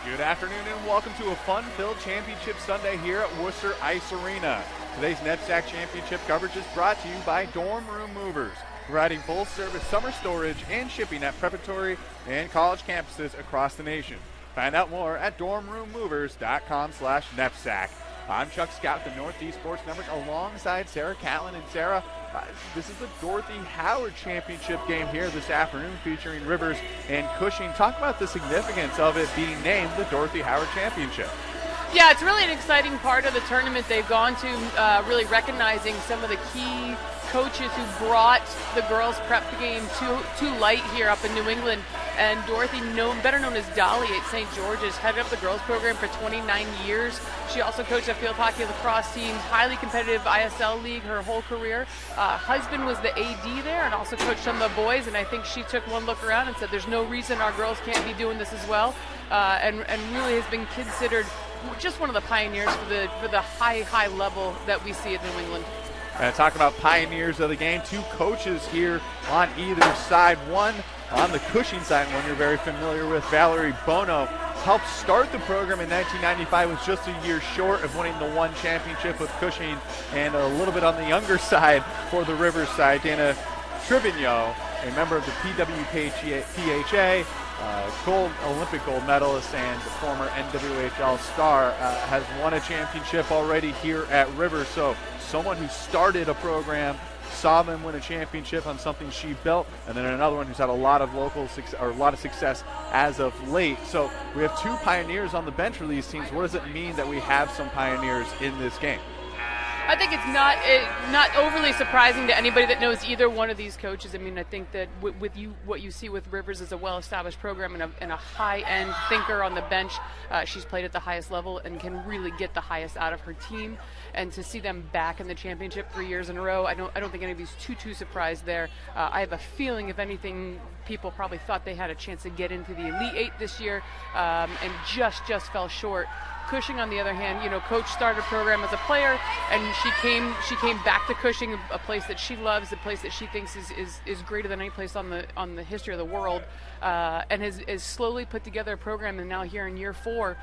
Good afternoon and welcome to a fun-filled championship Sunday here at Worcester Ice Arena. Today's NEPSAC Championship coverage is brought to you by Dorm Room Movers, providing full-service summer storage and shipping at preparatory and college campuses across the nation. Find out more at dormroommovers.com/NEPSAC. I'm Chuck Scout, the Northeast Sports Network, alongside Sarah Catlin. And Sarah, this is the Dorothy Howard Championship game here this afternoon featuring Rivers and Cushing. Talk about the significance of it being named the Dorothy Howard Championship. Yeah, it's really an exciting part of the tournament. They've gone to really recognizing some of the key coaches who brought the girls' prep game to light here up in New England. And Dorothy, better known as Dolly at St. George's, headed up the girls' program for 29 years. She also coached a field hockey lacrosse team, highly competitive ISL league her whole career. Husband was the AD there and also coached some of the boys. And I think she took one look around and said, there's no reason our girls can't be doing this as well. And really has been considered just one of the pioneers for the high level that we see at New England. And talk about pioneers of the game, two coaches here on either side. One on the Cushing side, one you're very familiar with, Valerie Bono, helped start the program in 1995, was just a year short of winning the one championship with Cushing, and a little bit on the younger side for the Rivers side, Dana Trivigno, a member of the PWPHA, Olympic gold medalist and former NWHL star, has won a championship already here at Rivers. So someone who started a program, saw them win a championship on something she built, and then another one who's had a lot of success as of late. So we have two pioneers on the bench for these teams. What does it mean that we have some pioneers in this game? I think it's not overly surprising to anybody that knows either one of these coaches. I mean, I think that what you see with Rivers is a well-established program and a high-end thinker on the bench. She's played at the highest level and can really get the highest out of her team. And to see them back in the championship 3 years in a row, I don't think anybody's too surprised there. I have a feeling, if anything, people probably thought they had a chance to get into the Elite Eight this year, and just fell short. Cushing, on the other hand, Coach started a program as a player, and she came back to Cushing, a place that she loves, a place that she thinks is greater than any place on the history of the world, and has slowly put together a program. And now here in year 4,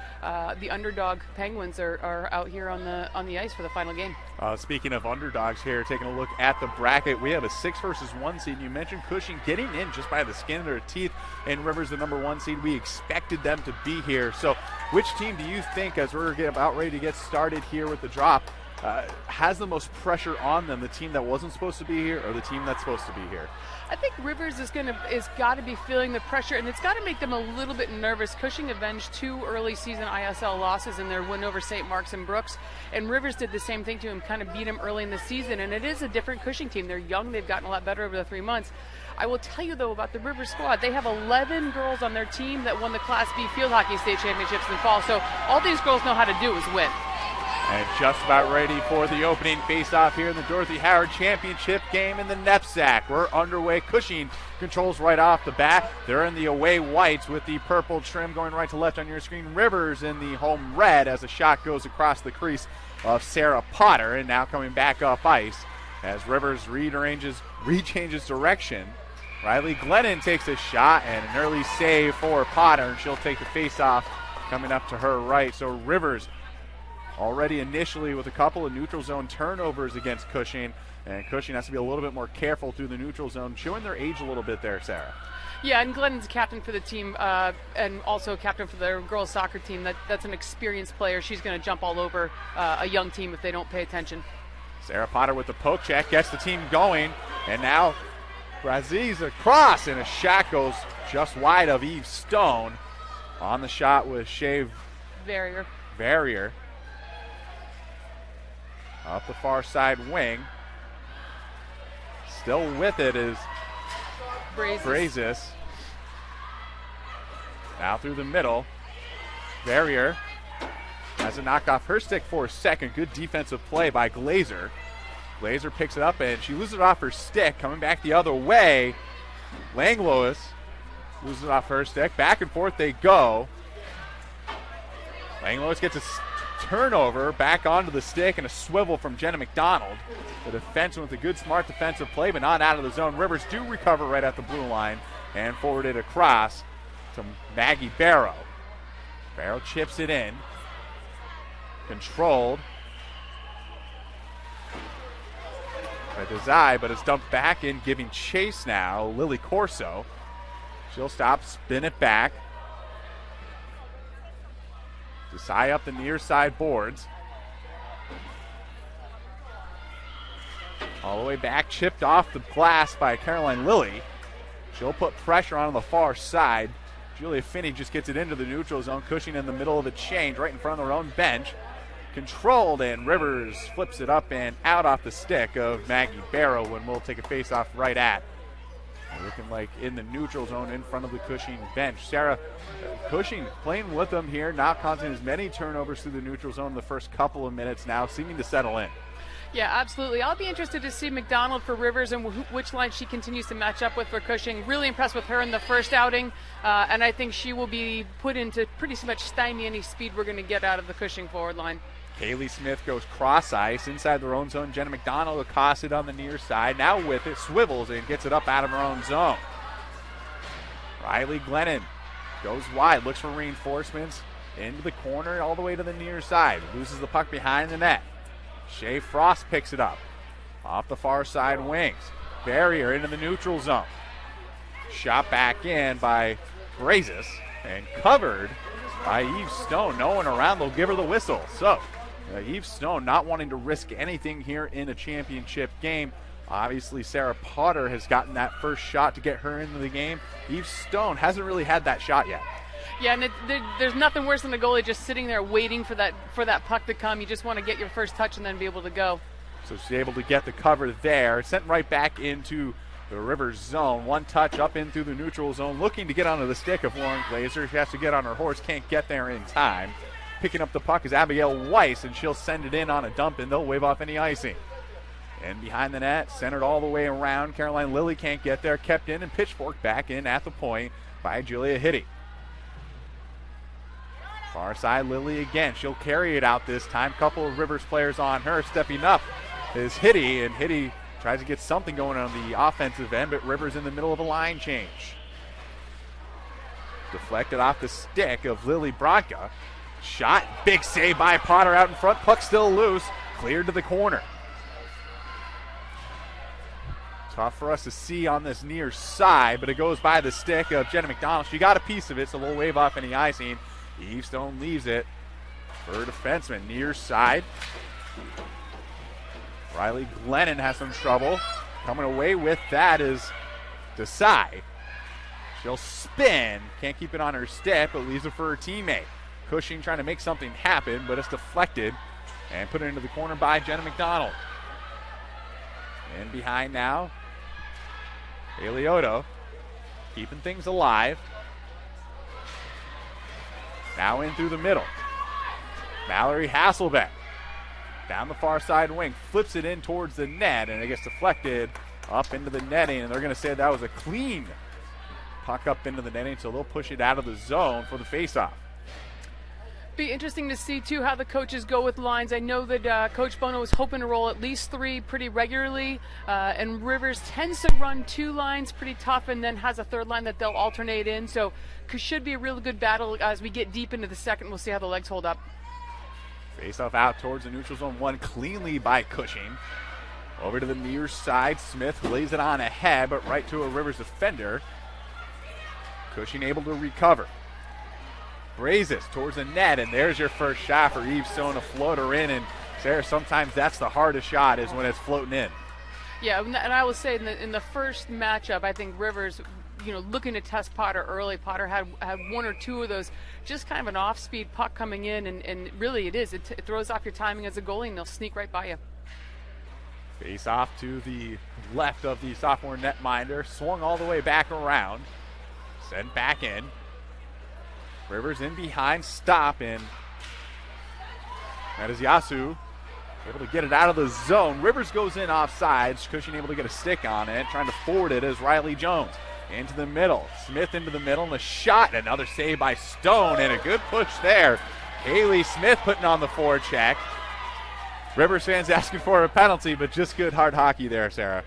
the underdog Penguins are out here on the ice for the final game. Speaking of underdogs here, taking a look at the bracket, we have a 6 versus 1 seed. You mentioned Cushing getting in just by the skin of their teeth, and Rivers the number 1 seed. We expected them to be here. So which team do you think, as we're about ready to get started here with the drop, has the most pressure on them, the team that wasn't supposed to be here or the team that's supposed to be here? I think Rivers is got to be feeling the pressure, and it's got to make them a little bit nervous. Cushing avenged 2 early season ISL losses in their win over St. Mark's and Brooks, and Rivers did the same thing to him, kind of beat him early in the season. And it is a different Cushing team. They're young. They've gotten a lot better over the 3 months. I will tell you, though, about the Rivers squad. They have 11 girls on their team that won the Class B Field Hockey State Championships in the fall. So all these girls know how to do is win. And just about ready for the opening face-off here in the Dorothy Howard Championship game in the NEPSAC. We're underway. Cushing controls right off the bat. They're in the away whites with the purple trim going right to left on your screen. Rivers in the home red as a shot goes across the crease of Sarah Potter, and now coming back up ice as Rivers rechanges direction. Riley Glennon takes a shot and an early save for Potter, and she'll take the face-off coming up to her right. So Rivers already initially with a couple of neutral zone turnovers against Cushing, and Cushing has to be a little bit more careful through the neutral zone, showing their age a little bit there, Sarah. Yeah, and Glennon's captain for the team, and also captain for their girls soccer team. That's an experienced player. She's going to jump all over a young team if they don't pay attention. Sarah Potter with the poke check gets the team going, and now Braziz across, and a shot goes just wide of Eve Stone. On the shot was Shea Verrier. Up the far side wing. Still with it is Brazis. Now through the middle. Verrier has it knocked off her stick for a second. Good defensive play by Glazer. Glazer picks it up and she loses it off her stick. Coming back the other way. Langlois loses it off her stick. Back and forth they go. Langlois gets a turnover back onto the stick and a swivel from Jenna McDonald. The defenseman with a good, smart defensive play, but not out of the zone. Rivers do recover right at the blue line and forward it across to Maggie Barrow. Barrow chips it in. Controlled. By Desai, but it's dumped back in, giving chase now. Lily Corso. She'll stop, spin it back. Desai up the near side boards. All the way back, chipped off the glass by Caroline Lilly. She'll put pressure on the far side. Julia Finney just gets it into the neutral zone. Cushing in the middle of the change, right in front of their own bench. Controlled, and Rivers flips it up and out off the stick of Maggie Barrow, when we'll take a face-off right at. Looking like in the neutral zone in front of the Cushing bench. Sarah, Cushing playing with them here, not causing as many turnovers through the neutral zone in the first couple of minutes now, seeming to settle in. Yeah, absolutely. I'll be interested to see McDonald for Rivers and which line she continues to match up with for Cushing. Really impressed with her in the first outing, and I think she will be put into pretty much stymie any speed we're going to get out of the Cushing forward line. Kaylee Smith goes cross ice inside their own zone. Jenna McDonald accosted on the near side. Now with it, swivels and gets it up out of her own zone. Riley Glennon goes wide, looks for reinforcements into the corner all the way to the near side. Loses the puck behind the net. Shea Frost picks it up off the far side wings. Barrier into the neutral zone. Shot back in by Brazis and covered by Eve Stone. No one around, they'll give her the whistle. So Eve Stone not wanting to risk anything here in a championship game. Obviously, Sarah Potter has gotten that first shot to get her into the game. Eve Stone hasn't really had that shot yet. Yeah, and there's nothing worse than the goalie just sitting there waiting for that puck to come. You just want to get your first touch and then be able to go. So she's able to get the cover there. Sent right back into the Rivers zone. One touch up in through the neutral zone, looking to get onto the stick of Lauren Glazer. She has to get on her horse, can't get there in time. Picking up the puck is Abigail Weiss, and she'll send it in on a dump, and they'll wave off any icing. And behind the net, centered all the way around. Caroline Lilly can't get there. Kept in and pitchforked back in at the point by Julia Hitty. Far side, Lilly again. She'll carry it out this time. Couple of Rivers players on her. Stepping up is Hitty, and Hitty tries to get something going on the offensive end, but Rivers in the middle of a line change. Deflected off the stick of Lily Bronca. Shot, big save by Potter out in front. Puck still loose, cleared to the corner. Tough for us to see on this near side, but it goes by the stick of Jenna McDonald. She got a piece of it, so we'll wave off any icing. Eve Stone leaves it for a defenseman. Near side. Riley Glennon has some trouble. Coming away with that is Desai. She'll spin. Can't keep it on her stick, but leaves it for her teammate. Cushing trying to make something happen, but it's deflected and put it into the corner by Jenna McDonald. In behind now, Alioto keeping things alive. Now in through the middle. Mallory Hasselbeck down the far side wing, flips it in towards the net, and it gets deflected up into the netting, and they're going to say that was a clean puck up into the netting, so they'll push it out of the zone for the faceoff. Be interesting to see too how the coaches go with lines. I know that Coach Bono was hoping to roll at least 3 pretty regularly, and Rivers tends to run 2 lines pretty tough and then has a third line that they'll alternate in, so should be a really good battle as we get deep into the second. We'll see how the legs hold up. Face-off out towards the neutral zone, won cleanly by Cushing. Over to the near side, Smith lays it on ahead, but right to a Rivers defender. Cushing able to recover. Brazis towards the net, and there's your first shot for Eve Stone, a floater in, and Sarah, sometimes that's the hardest shot is when it's floating in. Yeah, and I will say in the first matchup, I think Rivers, looking to test Potter early. Potter had 1 or 2 of those, just kind of an off-speed puck coming in, and really it throws off your timing as a goalie, and they'll sneak right by you. Face off to the left of the sophomore netminder, swung all the way back around, sent back in. Rivers in behind, stop, and that is Yasu able to get it out of the zone. Rivers goes in offside. Cushing able to get a stick on it, trying to forward it as Riley Jones. Into the middle. Smith into the middle, and a shot. Another save by Stone, and a good push there. Haley Smith putting on the forecheck. Rivers fans asking for a penalty, but just good hard hockey there, Sarah.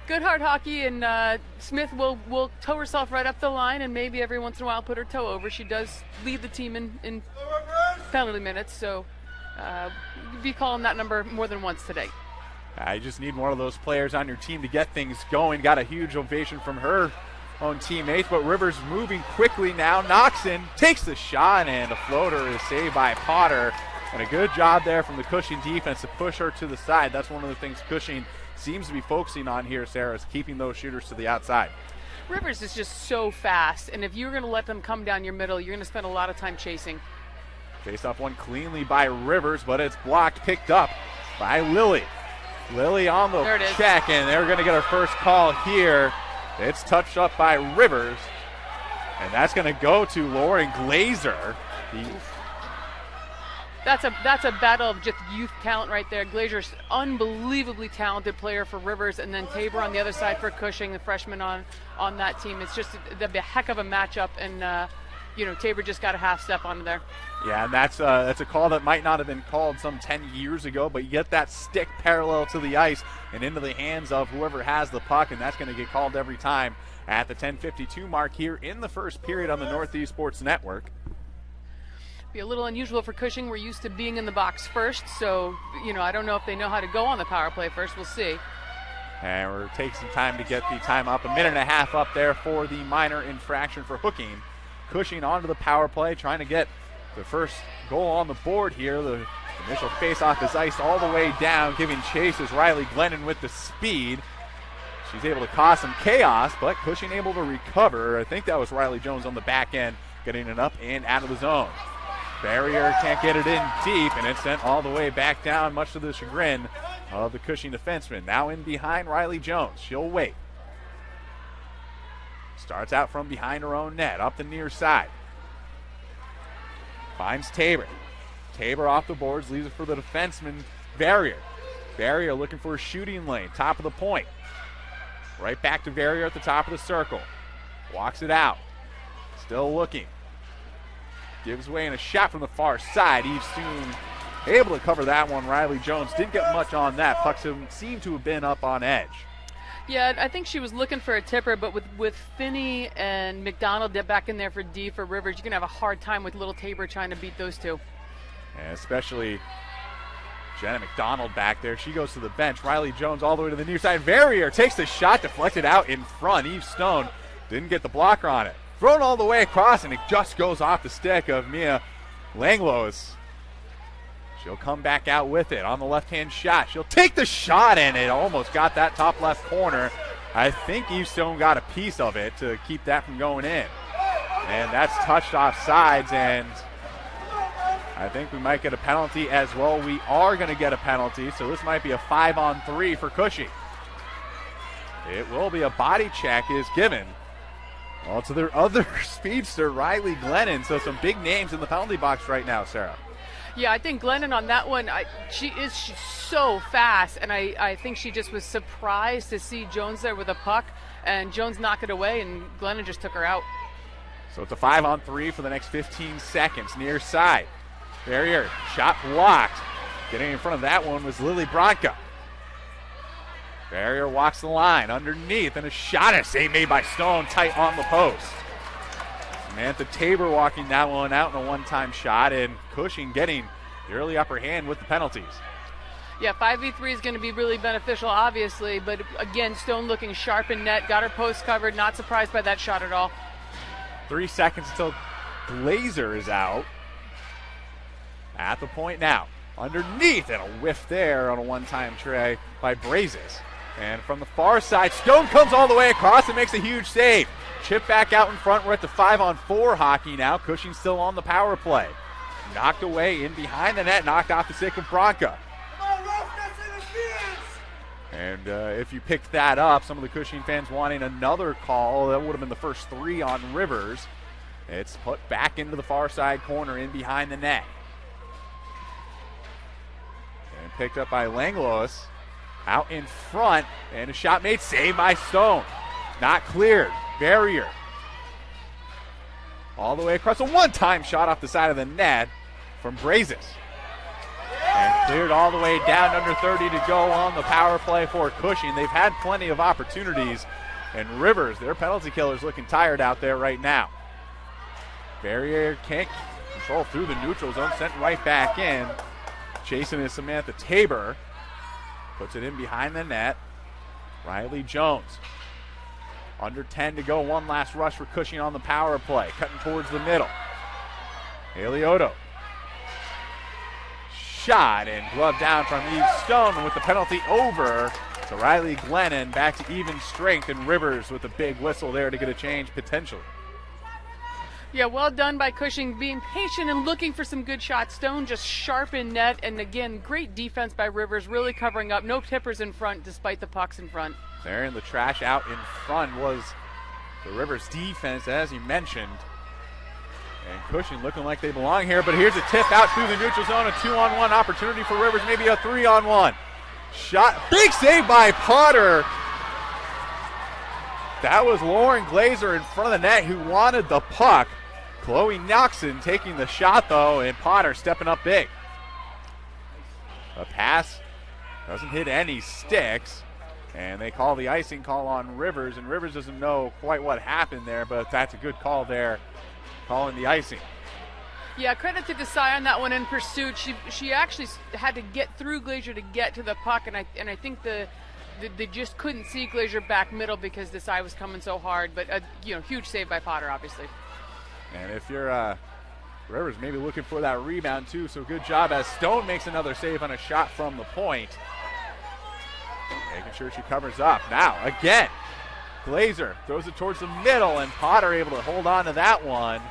Good hard hockey, and Smith will tow herself right up the line, and maybe every once in a while put her toe over. She does lead the team in penalty minutes, so you'll be calling that number more than once today. You just need one of those players on your team to get things going. Got a huge ovation from her own teammates, but Rivers moving quickly now, knocks in, takes the shot, and a floater is saved by Potter. And a good job there from the Cushing defense to push her to the side. That's one of the things Cushing seems to be focusing on here, Sarah, is keeping those shooters to the outside. Rivers is just so fast, and if you're going to let them come down your middle, you're going to spend a lot of time chasing. Face off one cleanly by Rivers, but it's blocked, picked up by Lily. Lily on the check, and they're going to get her first call here. It's touched up by Rivers, and that's going to go to Lauren Glazer. That's a battle of just youth talent right there. Glazer's unbelievably talented player for Rivers, and then Tabor on the other side for Cushing, the freshman on that team. It's just a heck of a matchup, and Tabor just got a half step onto there. Yeah, and that's a call that might not have been called some 10 years ago, but you get that stick parallel to the ice and into the hands of whoever has the puck, and that's going to get called every time at the 10:52 mark here in the first period on the Northeast Sports Network. Be a little unusual for Cushing. We're used to being in the box first, so I don't know if they know how to go on the power play first. We'll see. And we're taking some time to get the time up. A minute and a half up there for the minor infraction for hooking. Cushing onto the power play, trying to get the first goal on the board here. The initial face-off is iced all the way down, giving chase is Riley Glennon with the speed. She's able to cause some chaos, but Cushing able to recover. I think that was Riley Jones on the back end, getting it up and out of the zone. Barrier can't get it in deep, and it's sent all the way back down, much to the chagrin of the Cushing defenseman. Now in behind Riley Jones. She'll wait. Starts out from behind her own net, up the near side. Finds Tabor. Tabor off the boards, leaves it for the defenseman, Barrier. Barrier looking for a shooting lane, top of the point. Right back to Barrier at the top of the circle. Walks it out. Still looking. Gives way in a shot from the far side. Eve Soon able to cover that one. Riley Jones didn't get much on that. Puck seemed to have been up on edge. Yeah, I think she was looking for a tipper, but with Finney and McDonald back in there for D for Rivers, you're going to have a hard time with little Tabor trying to beat those two. And especially Jenna McDonald back there. She goes to the bench. Riley Jones all the way to the near side. Verrier takes the shot, deflected out in front. Eve Stone didn't get the blocker on it. Thrown all the way across, and it just goes off the stick of Mia Langlois. She'll come back out with it on the left-hand shot. She'll take the shot, and it almost got that top left corner. I think Eve Stone got a piece of it to keep that from going in. And that's touched off sides, and I think we might get a penalty as well. We are going to get a penalty, so this might be a 5-on-3 for Cushing. It will be a body check is given. Well, to their other speedster, Riley Glennon. So some big names in the penalty box right now, Sarah. Yeah, I think Glennon on that one, she's so fast, and I think she just was surprised to see Jones there with a puck, and Jones knocked it away, and Glennon just took her out. So it's a 5-on-3 for the next 15 seconds, near side. Barrier, shot blocked. Getting in front of that one was Lily Bronca. Barrier walks the line underneath, and a shot and a save made by Stone, tight on the post. Samantha Tabor walking that one out in a one-time shot, and Cushing getting the early upper hand with the penalties. Yeah, 5v3 is going to be really beneficial, obviously, but again, Stone looking sharp in net, got her post covered, not surprised by that shot at all. 3 seconds until Glazer is out. At the point now, underneath, and a whiff there on a one-time tray by Brazes. And from the far side, Stone comes all the way across and makes a huge save. Chip back out in front. We're at the 5-on-4 hockey now. Cushing still on the power play. Knocked away in behind the net, knocked off the stick of Bronca. And if you picked that up, some of the Cushing fans wanting another call. That would have been the first 3 on Rivers. It's put back into the far side corner in behind the net. And picked up by Langlois. Out in front, and a shot made, saved by Stone. Not cleared. Barrier. All the way across. A one-time shot off the side of the net from Brazes. And cleared all the way down, under 30 to go on the power play for Cushing. They've had plenty of opportunities. And Rivers, their penalty killer's looking tired out there right now. Barrier can't control through the neutral zone, sent right back in. Chasing is Samantha Tabor. Puts it in behind the net. Riley Jones. Under 10 to go. One last rush for Cushing on the power play. Cutting towards the middle. Haley Odo. Shot and glove down from Eve Stone, and with the penalty over to Riley Glennon. Back to even strength, and Rivers with a big whistle there to get a change potentially. Yeah, well done by Cushing, being patient and looking for some good shots. Stone just sharp in net, and again, great defense by Rivers, really covering up. No tippers in front despite the pucks in front. Clearing the trash out in front was the Rivers defense, as you mentioned. And Cushing looking like they belong here, but here's a tip out through the neutral zone, a 2-on-1 opportunity for Rivers, maybe a 3-on-1. Shot, big save by Potter. That was Lauren Glazer in front of the net who wanted the puck. Chloe Noxon taking the shot though, and Potter stepping up big. A pass doesn't hit any sticks, and they call the icing call on Rivers, and Rivers doesn't know quite what happened there, but that's a good call there, calling the icing. Yeah, credit to Desai on that one in pursuit. She actually had to get through Glazer to get to the puck, and I think they just couldn't see Glazer back middle because Desai was coming so hard. But huge save by Potter, obviously. And if you're Rivers, maybe looking for that rebound too. So good job as Stone makes another save on a shot from the point, making sure she covers up. Now again, Glazer throws it towards the middle, and Potter able to hold on to that one.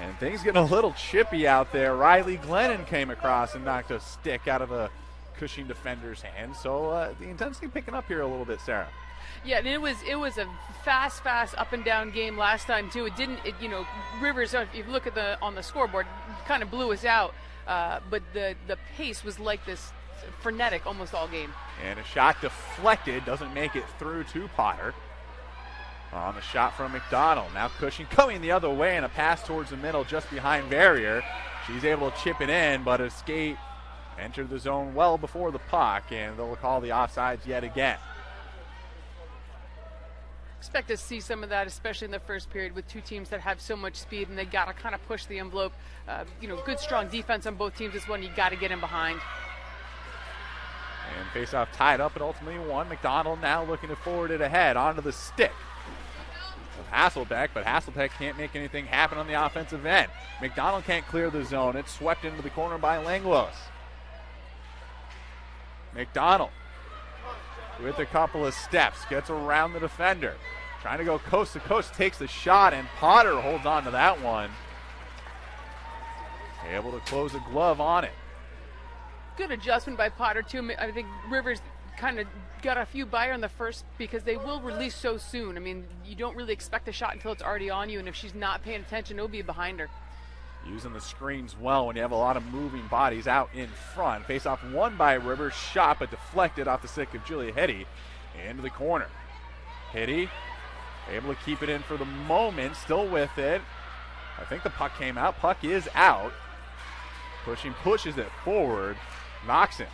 And things getting a little chippy out there. Riley Glennon came across and knocked a stick out of a Cushing defender's hand. So the intensity picking up here a little bit, Sarah. Yeah, and it was a fast up and down game last time too. Rivers, if you look at on the scoreboard, kind of blew us out. But the pace was like this, frenetic almost all game. And a shot deflected, doesn't make it through to Potter. On the shot from McDonald. Now Cushing coming the other way, and a pass towards the middle just behind Barrier. She's able to chip it in, but a skate entered the zone well before the puck, and they'll call the offsides yet again. Expect to see some of that, especially in the first period, with two teams that have so much speed, and they got to kind of push the envelope. Good, strong defense on both teams. This one, you got to get in behind. And face-off tied up at ultimately one. McDonald now looking to forward it ahead onto the stick of Hasselbeck, but Hasselbeck can't make anything happen on the offensive end. McDonald can't clear the zone. It's swept into the corner by Langlois. McDonald with a couple of steps, gets around the defender. Trying to go coast to coast, takes the shot, and Potter holds on to that one. Able to close a glove on it. Good adjustment by Potter, too. I think Rivers kind of got a few by her in the first because they will release so soon. I mean, you don't really expect a shot until it's already on you, and if she's not paying attention, it'll be behind her. Using the screens well when you have a lot of moving bodies out in front. Face off won by Rivers, shot but deflected off the stick of Julia Hitty into the corner. Hitty able to keep it in for the moment, still with it. I think the puck came out. Puck is out. Cushing pushes it forward. Noxon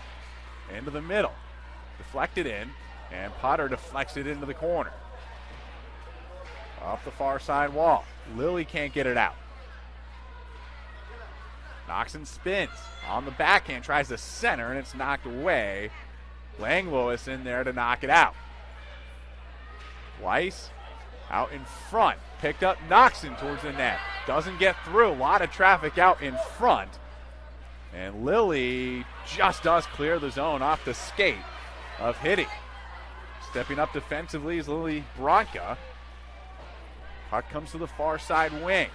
into the middle. Deflected in, and Potter deflects it into the corner. Up the far side wall. Lilly can't get it out. Noxon spins on the backhand, tries to center, and it's knocked away. Langlois in there to knock it out. Weiss out in front, picked up Noxon towards the net. Doesn't get through, a lot of traffic out in front. And Lilly just does clear the zone off the skate of Hitty. Stepping up defensively is Lily Bronca. Puck comes to the far side wing.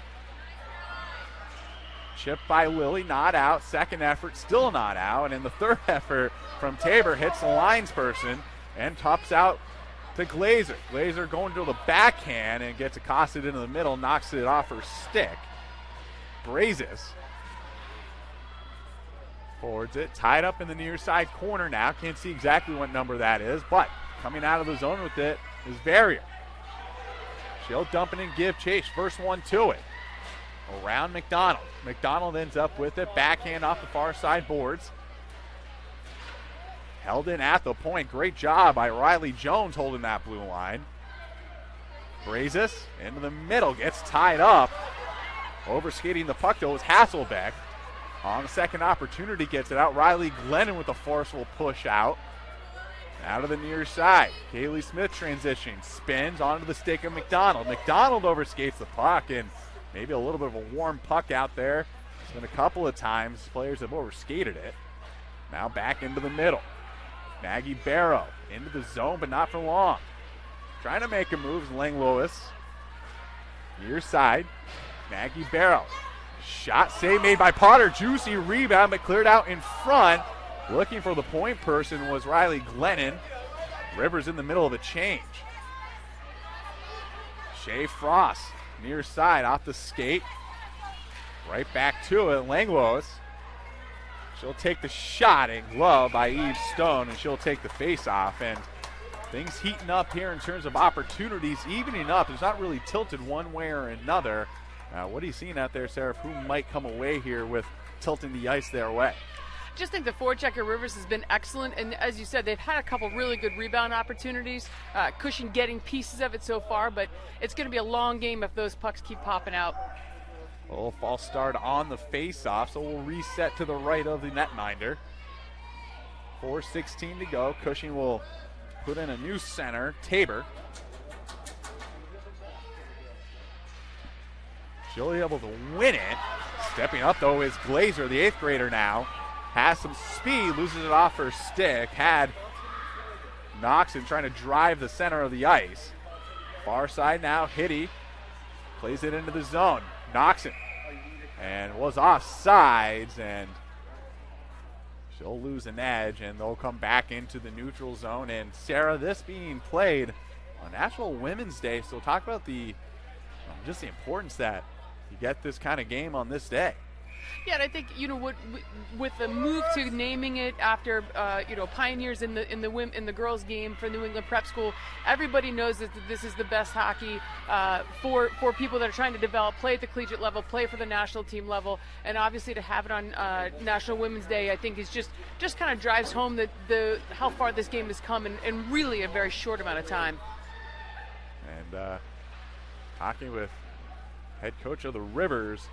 Chipped by Lilly, not out. Second effort, still not out. And in the third effort from Tabor, hits the linesperson and tops out to Glazer. Glazer going to the backhand and gets accosted into the middle, knocks it off her stick. Brazis forwards it, tied up in the near side corner now. Can't see exactly what number that is, but coming out of the zone with it is Barrier. She'll dump it and give chase. First one to it. around McDonald. McDonald ends up with it. Backhand off the far side boards. Held in at the point. Great job by Riley Jones holding that blue line. Brazis into the middle. Gets tied up. Overskating the puck, though, is Hasselbeck. On the second opportunity, gets it out. Riley Glennon with a forceful push out. Out of the near side. Kaylee Smith transition. Spins onto the stick of McDonald. McDonald overskates the puck, and maybe a little bit of a warm puck out there. It's been a couple of times players have overskated it. Now back into the middle. Maggie Barrow into the zone, but not for long. Trying to make a move is Lang Lewis. Near side. Maggie Barrow. Shot save made by Potter. Juicy rebound, but cleared out in front. Looking for the point person was Riley Glennon. Rivers in the middle of a change. Shea Frost near side off the skate. Right back to it. Langlois. She'll take the shot and glove by Eve Stone, and she'll take the face-off. And things heating up here in terms of opportunities, evening up. It's not really tilted one way or another. What are you seeing out there, Sarah, who might come away here with tilting the ice their way? Just think the forechecker Rivers has been excellent, and as you said, they've had a couple really good rebound opportunities. Cushing getting pieces of it so far, but it's going to be a long game if those pucks keep popping out. A little false start on the face-off, so we'll reset to the right of the netminder. 4:16 to go. Cushing will put in a new center, Tabor. She'll be able to win it. Stepping up, though, is Glazer, the 8th grader now. Has some speed, loses it off her stick. Had Noxon trying to drive the center of the ice. Far side now, Hitty plays it into the zone. Noxon, and was off sides, and she'll lose an edge, and they'll come back into the neutral zone. And Sarah, this being played on National Women's Day, so talk about just the importance that you get this kind of game on this day. Yeah, and I think with the move to naming it after pioneers in the girls' game for New England Prep School, everybody knows that this is the best hockey for people that are trying to develop, play at the collegiate level, play for the national team level, and obviously to have it on National Women's Day, I think is just kind of drives home how far this game has come in really a very short amount of time. And talking with head coach of the Rivers,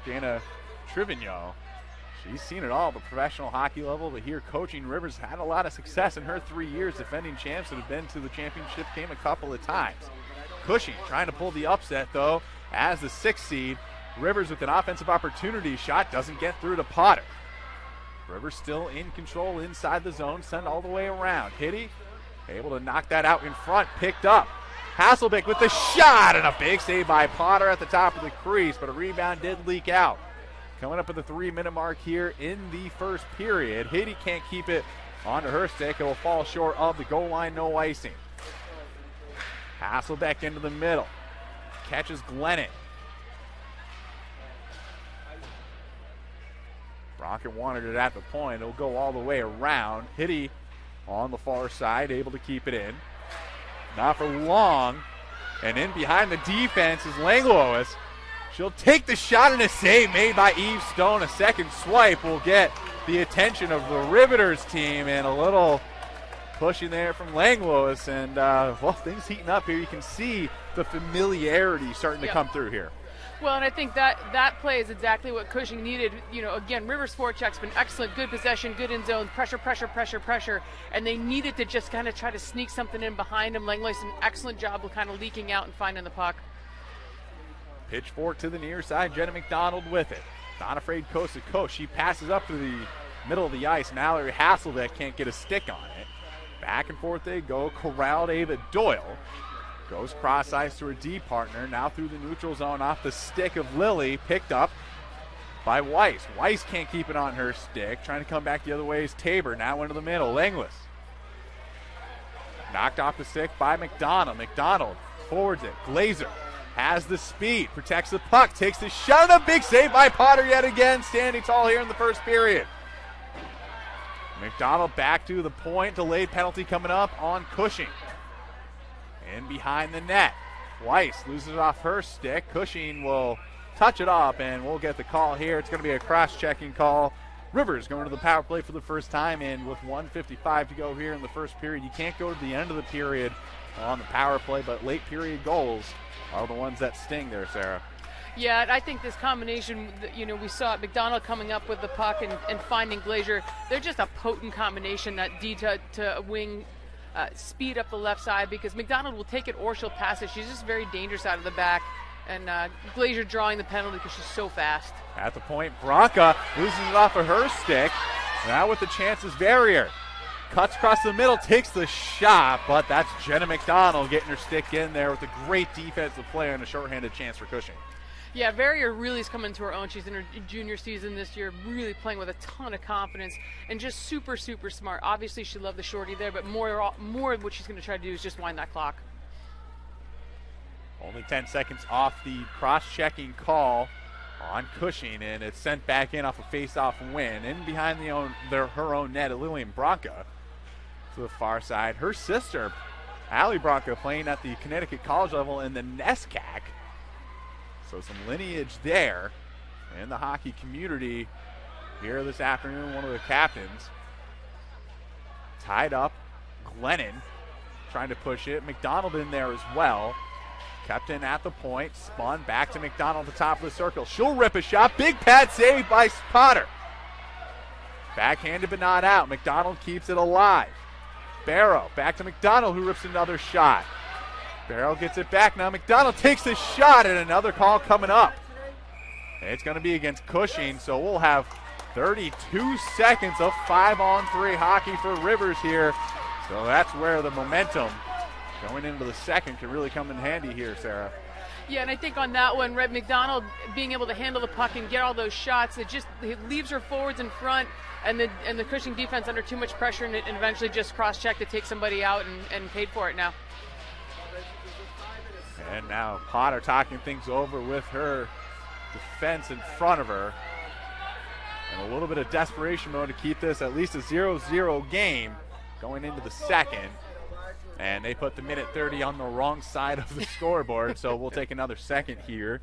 Dana Trivigno. She's seen it all at the professional hockey level, but here coaching Rivers had a lot of success in her 3 years, defending champs that have been to the championship game a couple of times. Cushing trying to pull the upset, though, as the 6th seed. Rivers with an offensive opportunity. Shot doesn't get through to Potter. Rivers still in control inside the zone, sent all the way around. Hitty able to knock that out in front, picked up. Hasselbeck with the shot, and a big save by Potter at the top of the crease, but a rebound did leak out. Coming up at the 3-minute mark here in the first period. Hitty can't keep it onto her stick. It will fall short of the goal line, no icing. Hasselbeck into the middle. Catches Glennon. Rocket wanted it at the point. It'll go all the way around. Hitty on the far side, able to keep it in. Not for long. And in behind the defense is Langlois. She'll take the shot, and a save made by Eve Stone. A second swipe will get the attention of the Riveters team, and a little pushing there from Langlois. And, things heating up here. You can see the familiarity starting to come through here. Well, and I think that play is exactly what Cushing needed. Again, Rivers' forecheck's been excellent, good possession, good in zone, pressure, and they needed to just kind of try to sneak something in behind him. Langlois an excellent job of kind of leaking out and finding the puck. Pitchfork to the near side, Jenna McDonald with it. Not afraid coast to coast. She passes up to the middle of the ice. Mallory Hasselbeck can't get a stick on it. Back and forth they go. Corralled Ava Doyle. Goes cross ice to her D partner. Now through the neutral zone off the stick of Lilly. Picked up by Weiss. Weiss can't keep it on her stick. Trying to come back the other way is Tabor. Now into the middle. Langlois. Knocked off the stick by McDonald. McDonald forwards it. Glazer has the speed. Protects the puck. Takes the shot. And a big save by Potter yet again. Standing tall here in the first period. McDonald back to the point. Delayed penalty coming up on Cushing. In behind the net. Weiss loses it off her stick. Cushing will touch it up, and we'll get the call here. It's going to be a cross-checking call. Rivers going to the power play for the first time, and with 1:55 to go here in the first period, you can't go to the end of the period on the power play, but late period goals are the ones that sting there, Sarah. Yeah, I think this combination, we saw McDonald coming up with the puck and finding Glazier. They're just a potent combination, that D to wing speed up the left side, because McDonald will take it or she'll pass it. She's just very dangerous out of the back. And Glazier drawing the penalty because she's so fast. At the point, Bronca loses it off of her stick. Now with the chances, Barrier cuts across the middle, takes the shot, but that's Jenna McDonald getting her stick in there with a great defensive play and a shorthanded chance for Cushing. Yeah, Barrier really is coming to her own. She's in her junior season this year, really playing with a ton of confidence and just super, super smart. Obviously, she loved the shorty there, but more of what she's going to try to do is just wind that clock. Only 10 seconds off the cross-checking call on Cushing, and it's sent back in off a face-off win. In behind her own net, Lillian Bronca to the far side. Her sister, Allie Bronca, playing at the Connecticut college level in the NESCAC. So some lineage there in the hockey community here this afternoon. One of the captains tied up. Glennon trying to push it. McDonald in there as well. Kept in at the point, spun back to McDonald at the top of the circle. She'll rip a shot. Big pad save by Potter. Backhanded but not out. McDonald keeps it alive. Barrow back to McDonald, who rips another shot. Barrow gets it back now. McDonald takes the shot, and another call coming up. It's going to be against Cushing, so we'll have 32 seconds of 5-on-3 hockey for Rivers here. So that's where the momentum going into the second can really come in handy here, Sarah. Yeah, and I think on that one, Red McDonald being able to handle the puck and get all those shots, it leaves her forwards in front, and the Cushing defense under too much pressure, and eventually just cross-check to take somebody out and paid for it now. And now Potter talking things over with her defense in front of her. And a little bit of desperation mode to keep this at least a 0-0 game going into the second. And they put the minute 30 on the wrong side of the scoreboard, so we'll take another second here.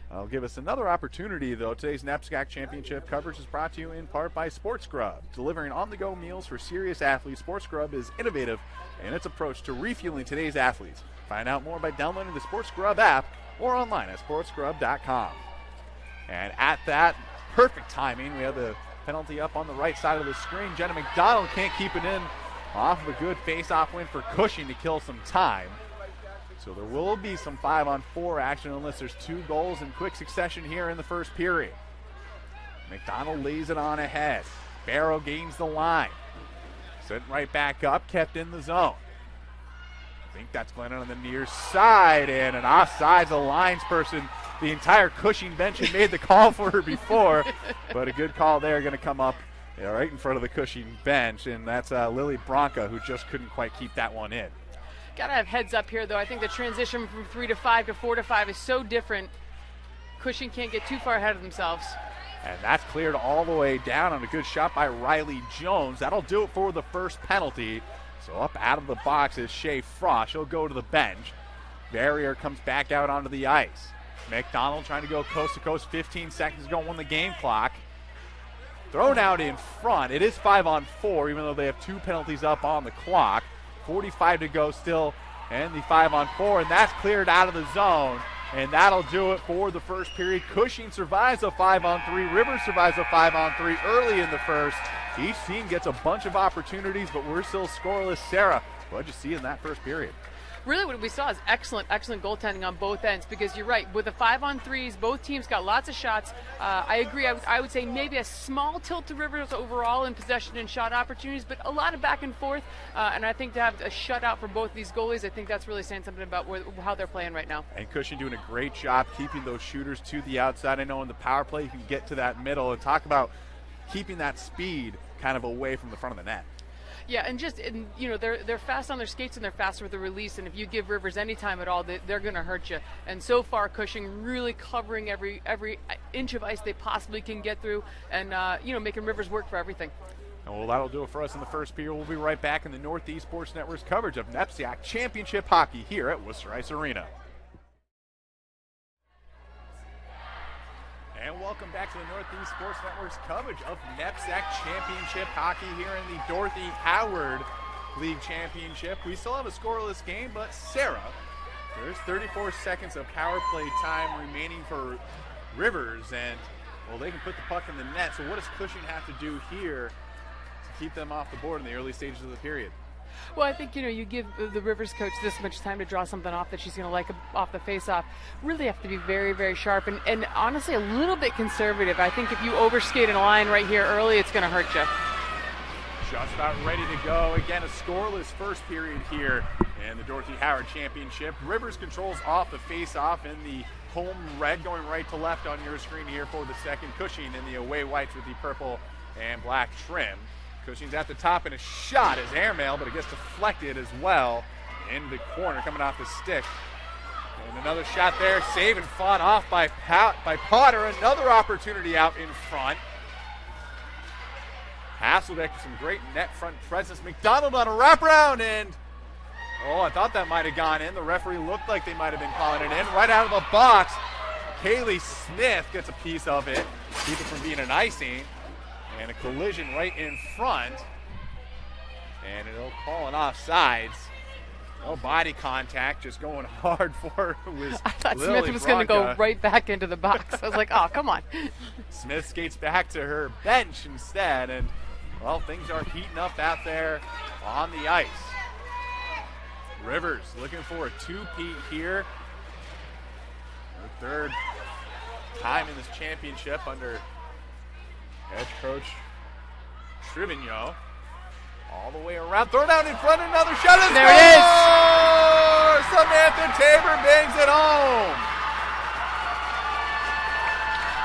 I'll give us another opportunity, though. Today's NEPSAC Championship coverage is brought to you in part by Sports Grub. Delivering on-the-go meals for serious athletes, Sports Grub is innovative in its approach to refueling today's athletes. Find out more by downloading the Sports Grub app or online at sportsgrub.com. And at that, perfect timing. We have the penalty up on the right side of the screen. Jenna McDonald can't keep it in off of a good face-off win for Cushing to kill some time. So there will be some 5-on-4 action unless there's two goals in quick succession here in the first period. McDonald lays it on ahead. Barrow gains the line. Sent right back up, kept in the zone. I think that's Glennon on the near side, and an offsides alliance person. The entire Cushing bench had made the call for her before, but a good call there going to come up right in front of the Cushing bench, and that's Lily Bronca, who just couldn't quite keep that one in. Got to have heads up here, though. I think the transition from 3 to 5 to 4 to 5 is so different. Cushing can't get too far ahead of themselves. And that's cleared all the way down on a good shot by Riley Jones. That'll do it for the first penalty. So up out of the box is Shea Frost. She'll go to the bench. Barrier comes back out onto the ice. McDonald trying to go coast to coast. 15 seconds ago on the game clock. Thrown out in front. It is 5-on-4, even though they have two penalties up on the clock. 45 to go still, and the 5-on-4, and that's cleared out of the zone. And that'll do it for the first period. Cushing survives a 5-on-3. Rivers survives a 5-on-3 early in the first. Each team gets a bunch of opportunities, but we're still scoreless. Sarah, what did you see in that first period? Really what we saw is excellent goaltending on both ends, because you're right, with the 5-on-3s, both teams got lots of shots. I agree, I would say maybe a small tilt to Rivers overall in possession and shot opportunities, but a lot of back and forth, and I think to have a shutout for both these goalies, I think that's really saying something about how they're playing right now. And Cushing doing a great job keeping those shooters to the outside. I know in the power play you can get to that middle, and talk about keeping that speed kind of away from the front of the net. Yeah, and they're fast on their skates and they're fast with the release, and if you give Rivers any time at all, they're going to hurt you. And so far, Cushing really covering every inch of ice they possibly can get through, and making Rivers work for everything. Well, that'll do it for us in the first period. We'll be right back in the Northeast Sports Network's coverage of NEPSAC Championship Hockey here at Worcester Ice Arena. welcome back to the Northeast Sports Network's coverage of NEPSAC Championship hockey here in the Dorothy Howard League Championship. We still have a scoreless game, but Sarah, there's 34 seconds of power play time remaining for Rivers, and, well, they can put the puck in the net. So what does Cushing have to do here to keep them off the board in the early stages of the period? Well, I think, you give the Rivers coach this much time to draw something off that she's going to like off the face-off. Really have to be very, very sharp and honestly a little bit conservative. I think if you overskate in a line right here early, it's going to hurt you. Just about ready to go. Again, a scoreless first period here in the Dorothy Howard Championship. Rivers controls off the face-off in the home red, going right to left on your screen here for the second. Cushing in the away whites with the purple and black trim. Cushing's at the top, and a shot is airmail, but it gets deflected as well in the corner, coming off the stick. And another shot there, save and fought off by Potter. Another opportunity out in front. Hasselbeck with some great net front presence. McDonald on a wraparound, and I thought that might have gone in. The referee looked like they might have been calling it in. Right out of the box, Kaylee Smith gets a piece of it, keep it from being an icing. And a collision right in front. And it'll call an offsides. No body contact, just going hard for her. I thought Smith was going to go right back into the box. I was like, oh, come on. Smith skates back to her bench instead. And, well, things are heating up out there on the ice. Rivers looking for a two-peat here. Her third time in this championship under head coach Trivigno. All the way around. Throw down in front. Another shot. There it is. Samantha Tabor bangs it home.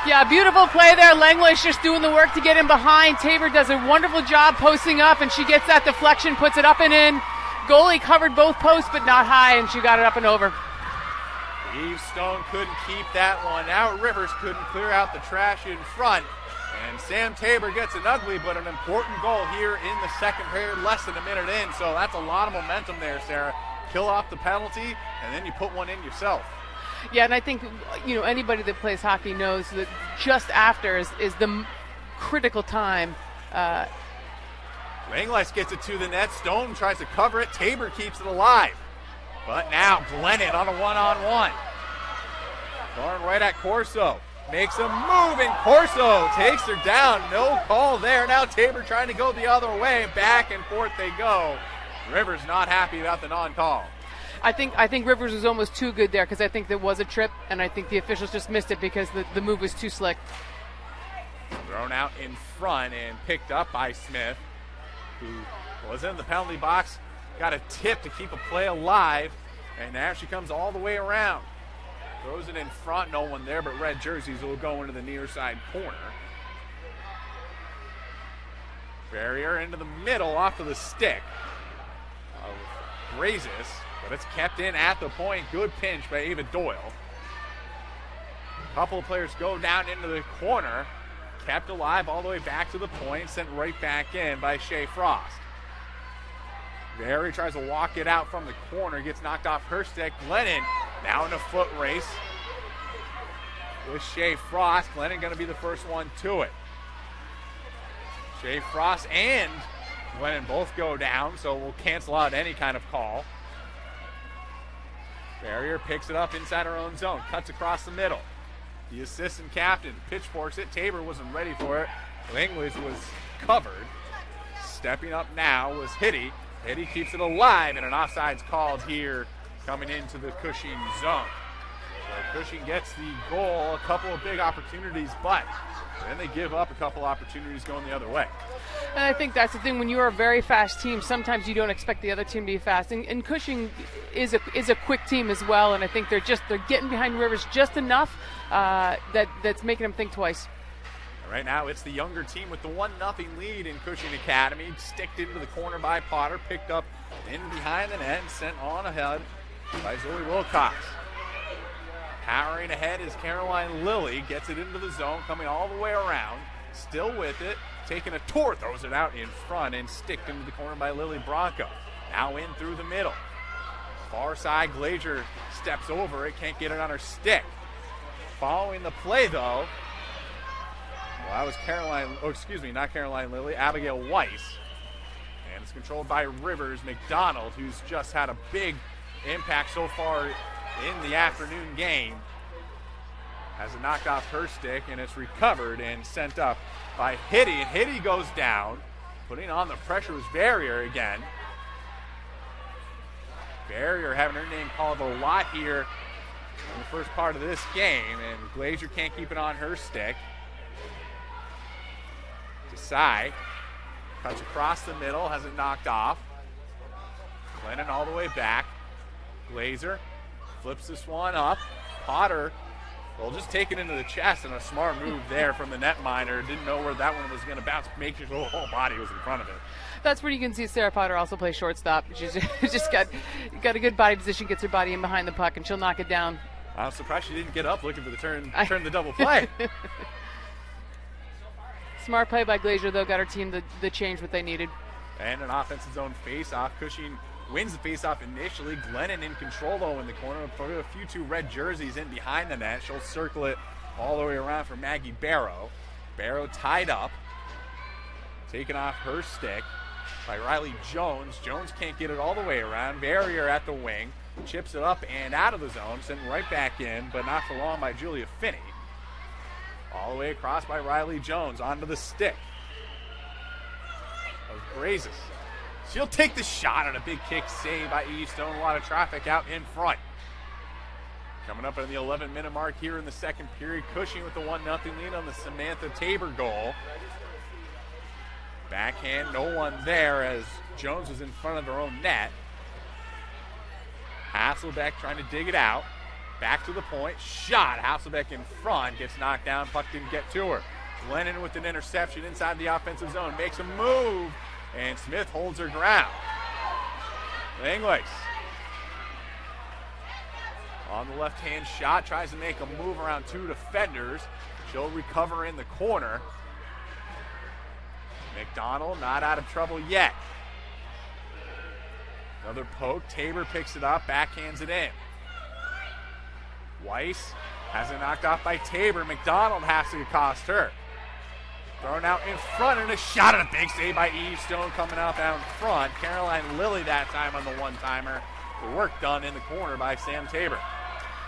Yeah, beautiful play there. Langley's just doing the work to get in behind. Tabor does a wonderful job posting up, and she gets that deflection, puts it up and in. Goalie covered both posts, but not high, and she got it up and over. Eve Stone couldn't keep that one out. Rivers couldn't clear out the trash in front. And Sam Tabor gets an ugly but an important goal here in the second period, less than a minute in. So that's a lot of momentum there, Sarah. Kill off the penalty, and then you put one in yourself. Yeah, and I think, anybody that plays hockey knows that just after is the critical time. Langleis gets it to the net. Stone tries to cover it. Tabor keeps it alive. But now Glennon on a one-on-one. Going right at Corso. Makes a move, and Corso takes her down. No call there. Now Tabor trying to go the other way. Back and forth they go. Rivers not happy about the non-call. I think Rivers was almost too good there because I think there was a trip, and I think the officials just missed it because the move was too slick. Thrown out in front and picked up by Smith, who was in the penalty box. Got a tip to keep a play alive, and now she comes all the way around. Throws it in front, no one there, but red jerseys will go into the near side corner. Barrier into the middle off of the stick of Brazis, but it's kept in at the point. Good pinch by Ava Doyle. A couple of players go down into the corner. Kept alive all the way back to the point, sent right back in by Shea Frost. Barry tries to walk it out from the corner, gets knocked off her stick. Glennon now in a foot race with Shea Frost. Glennon going to be the first one to it. Shea Frost and Glennon both go down, so we'll cancel out any kind of call. Barrier picks it up inside her own zone, cuts across the middle. The assistant captain pitchforks it. Tabor wasn't ready for it. Langley was covered. Stepping up now was Hitty. Hitty keeps it alive, and an offsides called here coming into the Cushing zone. So Cushing gets the goal, a couple of big opportunities, but then they give up a couple opportunities going the other way. And I think that's the thing. When you're a very fast team, sometimes you don't expect the other team to be fast. And Cushing is a quick team as well, and I think they're getting behind Rivers just enough that's making them think twice. Right now, it's the younger team with the 1-0 lead in Cushing Academy. Sticked into the corner by Potter, picked up in behind the net, and sent on ahead by Zoe Wilcox. Powering ahead is Caroline Lilly, gets it into the zone, coming all the way around. Still with it, taking a tour, throws it out in front, and sticked into the corner by Lily Bronco. Now in through the middle. Far side, Glazier steps over it, can't get it on her stick. Following the play, though, that was not Caroline Lilly, Abigail Weiss. And it's controlled by Rivers McDonald, who's just had a big impact so far in the afternoon game. Has it knocked off her stick, and it's recovered and sent up by Hitty. And Hitty goes down. Putting on the pressure was Barrier again. Barrier having her name called a lot here in the first part of this game, and Glazier can't keep it on her stick. Desai cuts across the middle, has it knocked off. Glennon all the way back. Glazier flips this one up. Potter will just take it into the chest, and a smart move there from the netminder. Didn't know where that one was going to bounce, making sure the whole body was in front of it. That's where you can see Sarah Potter also play shortstop. She's just got a good body position, gets her body in behind the puck, and she'll knock it down. I'm surprised she didn't get up looking for the turn the double play. Smart play by Glazier, though, got her team the change what they needed. And an offensive zone face-off. Cushing wins the face-off initially. Glennon in control, though, in the corner. Put a few two red jerseys in behind the net. She'll circle it all the way around for Maggie Barrow. Barrow tied up. Taken off her stick by Riley Jones. Jones can't get it all the way around. Barrier at the wing. Chips it up and out of the zone. Sent right back in, but not for long by Julia Finney. All the way across by Riley Jones onto the stick of Brazes. She'll take the shot on a big kick save by Eve Stone. A lot of traffic out in front. Coming up at the 11-minute mark here in the second period. Cushing with the 1-0 lead on the Samantha Tabor goal. Backhand, no one there as Jones was in front of her own net. Hasselbeck trying to dig it out. Back to the point. Shot. Hasselbeck in front. Gets knocked down. Puck didn't get to her. Glennon with an interception inside the offensive zone. Makes a move. And Smith holds her ground. Inglis on the left-hand shot. Tries to make a move around two defenders. She'll recover in the corner. McDonald not out of trouble yet. Another poke. Tabor picks it up. Backhands it in. Weiss has it knocked off by Tabor. McDonald has to cost her. Thrown out in front and a shot and a big save by Eve Stone coming out down front. Caroline Lilly that time on the one-timer. The work done in the corner by Sam Tabor.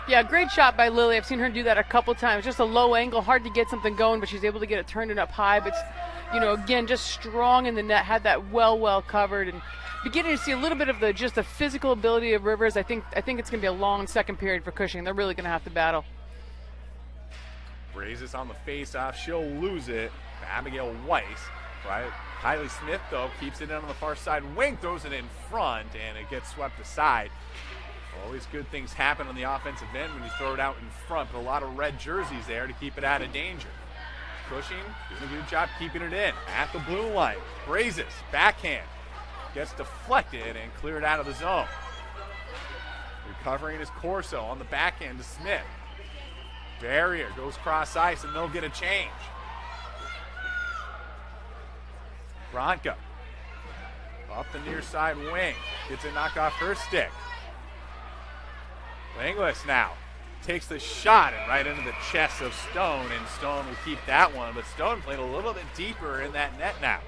Yeah, great shot by Lilly. I've seen her do that a couple times. Just a low angle, hard to get something going, but she's able to get it turned up high. But, again, just strong in the net, had that well covered. And beginning to see a little bit of the physical ability of Rivers. I think it's going to be a long second period for Cushing. They're really going to have to battle. Brazes on the face-off. She'll lose it. Abigail Weiss. Right? Kylie Smith, though, keeps it in on the far side wing, throws it in front, and it gets swept aside. Always good things happen on the offensive end when you throw it out in front. But a lot of red jerseys there to keep it out of danger. Cushing doing a good job keeping it in. At the blue line. Brazes. Backhand. Gets deflected and cleared out of the zone. Recovering is Corso on the backhand to Smith. Barrier goes cross ice and they'll get a change. Bronca up the near side wing. Gets it knocked off her stick. Inglis now takes the shot and right into the chest of Stone, and Stone will keep that one. But Stone played a little bit deeper in that net now.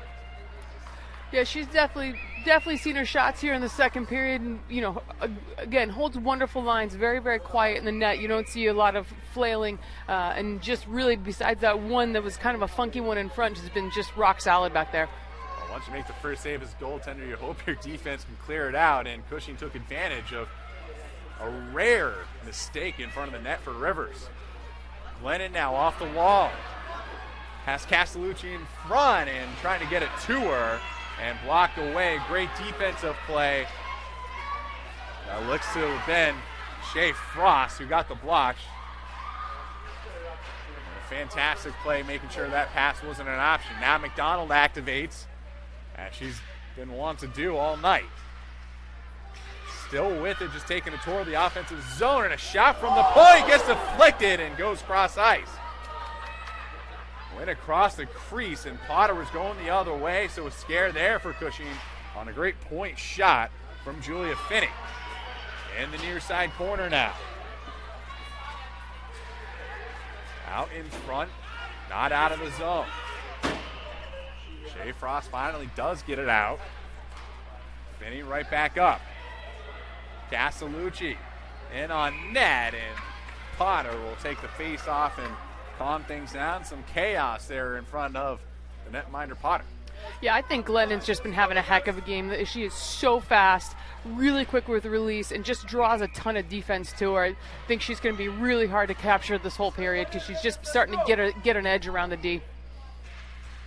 Yeah, she's definitely seen her shots here in the second period. And, again, holds wonderful lines, very, very quiet in the net. You don't see a lot of flailing. And just really, besides that one that was kind of a funky one in front, she's been just rock solid back there. Well, once you make the first save as goaltender, you hope your defense can clear it out. And Cushing took advantage of a rare mistake in front of the net for Rivers. Glennon now off the wall. Has Castellucci in front and trying to get it to her. And blocked away. Great defensive play. That looks to have been Shea Frost who got the block. And a fantastic play, making sure that pass wasn't an option. Now McDonald activates, as she's been wanting to do all night. Still with it, just taking a tour of the offensive zone, and a shot from the point gets deflected and goes cross ice. Went across the crease, and Potter was going the other way, so a scare there for Cushing on a great point shot from Julia Finney. In the near side corner now. Out in front Not out of the zone. Shea Frost finally does get it out. Finney right back up. Castellucci in on net, and Potter will take the face off and calm things down. Some chaos there in front of the netminder Potter. Yeah, I think Glennon's just been having a heck of a game. She is so fast, really quick with release, and just draws a ton of defense to her. I think she's going to be really hard to capture this whole period because she's just starting to get an edge around the D.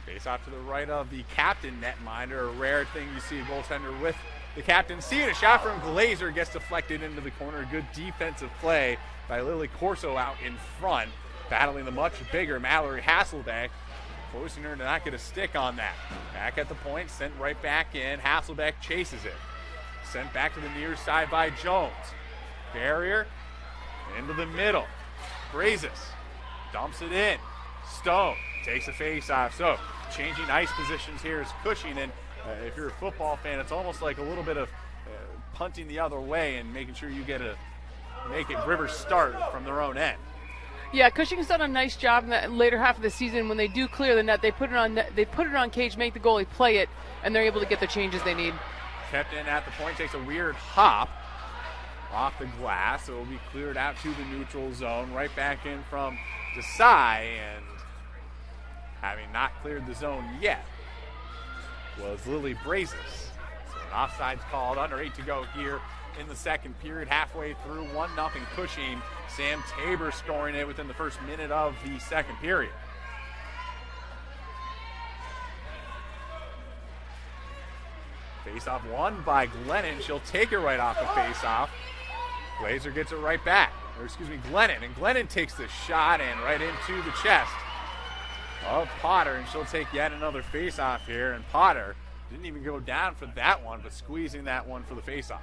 Face off to the right of the captain netminder, a rare thing you see a goaltender with the captain. See it, a shot from Glazer gets deflected into the corner. Good defensive play by Lily Corso out in front, battling the much bigger Mallory Hasselbeck, forcing her to not get a stick on that. Back at the point, sent right back in. Hasselbeck chases it. Sent back to the near side by Jones. Barrier into the middle. Brazes dumps it in. Stone takes a face off. So changing ice positions here is Cushing, and if you're a football fan, it's almost like a little bit of punting the other way and making sure you make it Rivers start from their own end. Yeah, Cushing's done a nice job in the later half of the season. When they do clear the net, they put it on net, they put it on cage, make the goalie play it, and they're able to get the changes they need. Kept in at the point, takes a weird hop off the glass. So it will be cleared out to the neutral zone. Right back in from Desai, and having not cleared the zone yet was Lily Brazes. So an offside's called, under 8 to go here in the second period. Halfway through, 1-0 Cushing. Sam Tabor scoring it within the first minute of the second period. Face-off won by Glennon. She'll take it right off the face-off. Glazer gets it right back. Glennon. And Glennon takes the shot and right into the chest of Potter, and she'll take yet another face-off here. And Potter didn't even go down for that one, but squeezing that one for the face-off.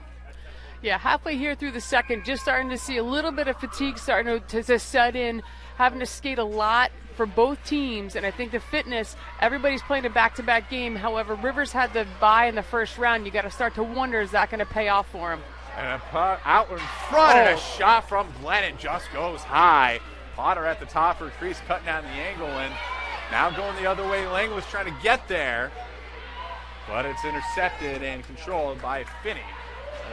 Yeah, halfway here through the second, just starting to see a little bit of fatigue starting to set in, having to skate a lot for both teams, and I think the fitness, everybody's playing a back-to-back game. However, Rivers had the bye in the first round. You got to start to wonder, is that going to pay off for him? And a putt out in front, and a shot from Glennon just goes high. Potter at the top of her crease, cutting down the angle, and now going the other way. Lang was trying to get there, but it's intercepted and controlled by Finney.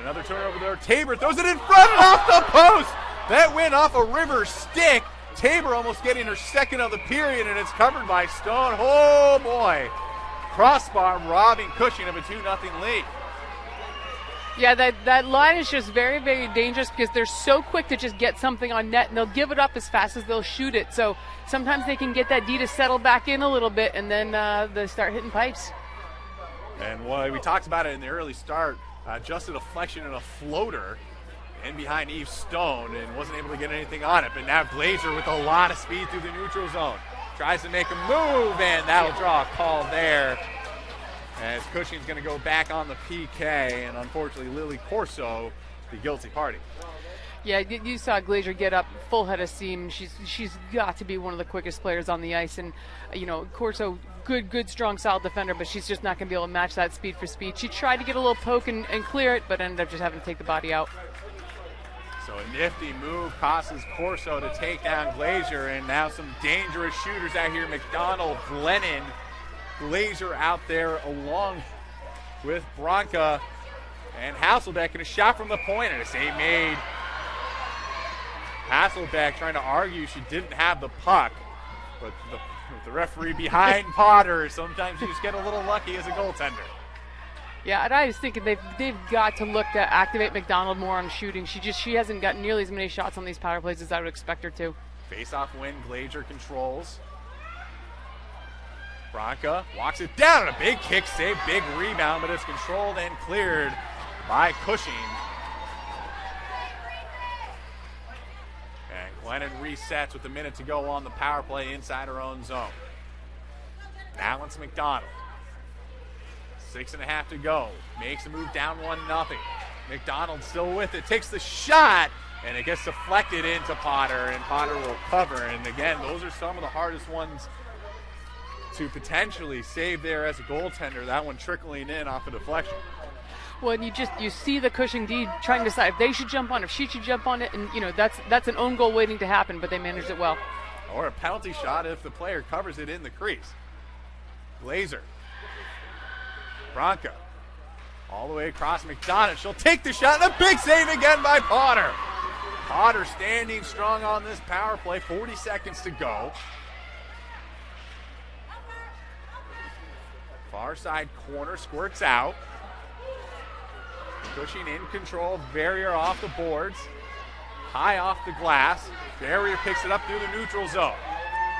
Another turnover there. Tabor throws it in front and off the post. That went off a Rivers stick. Tabor almost getting her second of the period, and it's covered by Stone. Oh, boy. Crossbar robbing Cushing of a 2-0 lead. Yeah, that line is just very, very dangerous because they're so quick to just get something on net, and they'll give it up as fast as they'll shoot it. So sometimes they can get that D to settle back in a little bit, and then they start hitting pipes. And we talked about it in the early start. Just a deflection and a floater in behind Eve Stone, and wasn't able to get anything on it. But now Glazer with a lot of speed through the neutral zone. Tries to make a move, and that'll draw a call there. As Cushing's going to go back on the PK, and unfortunately Lily Corso, the guilty party. Yeah, you saw Glazer get up full head of steam. She's got to be one of the quickest players on the ice, and Corso, good, strong, solid defender, but she's just not going to be able to match that speed for speed. She tried to get a little poke and clear it, but ended up just having to take the body out. So a nifty move causes Corso to take down Glazer, and now some dangerous shooters out here. McDonald, Glennon, Glazer out there along with Bronca and Hasselbeck, and a shot from the point, and a save made. Hasselbeck trying to argue she didn't have the puck, but the referee behind Potter, sometimes you just get a little lucky as a goaltender. Yeah, and I was thinking they've got to look to activate McDonald more on shooting. She hasn't gotten nearly as many shots on these power plays as I would expect her to. Face-off win, Glazer controls. Bronca walks it down, and a big kick save, big rebound, but it's controlled and cleared by Cushing. And Glennon resets with a minute to go on the power play inside her own zone. Now it's McDonald. 6.5 to go. Makes a move down 1-0. McDonald still with it. Takes the shot, and it gets deflected into Potter, and Potter will cover. And again, those are some of the hardest ones to potentially save there as a goaltender. That one trickling in off a deflection. Well, and you see the Cushing D trying to decide if they should jump on it, if she should jump on it, and that's an own goal waiting to happen, but they managed it well. or a penalty shot if the player covers it in the crease. Glazer. Bronca. All the way across McDonough. She'll take the shot. And a big save again by Potter. Potter standing strong on this power play. 40 seconds to go. Far side corner squirts out. Cushing in control. Barrier off the boards. High off the glass. Barrier picks it up through the neutral zone.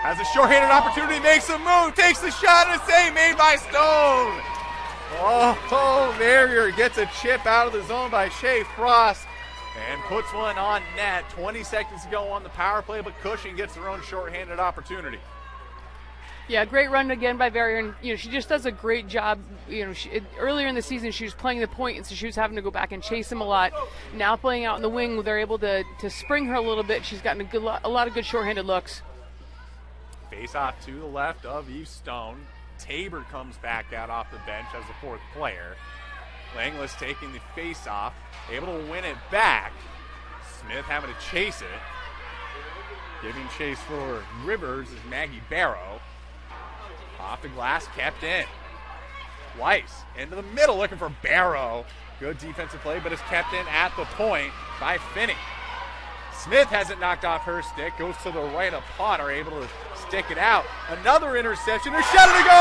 Has a short-handed opportunity, makes a move, takes the shot, and a save made by Stone. Oh, Barrier gets a chip out of the zone by Shea Frost and puts one on net. 20 seconds to go on the power play, but Cushing gets their own short-handed opportunity. Yeah, great run again by Barrier, and she just does a great job. Earlier in the season she was playing the point, and so she was having to go back and chase him a lot. Now playing out in the wing, they're able to spring her a little bit. She's gotten a lot of good short-handed looks. Face off to the left of Eve Stone. Tabor comes back out off the bench as the fourth player. Langlis taking the face off, able to win it back. Smith having to chase it. Giving chase for Rivers is Maggie Barrow. Off the glass, kept in. Weiss into the middle looking for Barrow. Good defensive play, but is kept in at the point by Finney. Smith has it knocked off her stick, goes to the right of Potter, able to stick it out. Another interception, a shot to goal!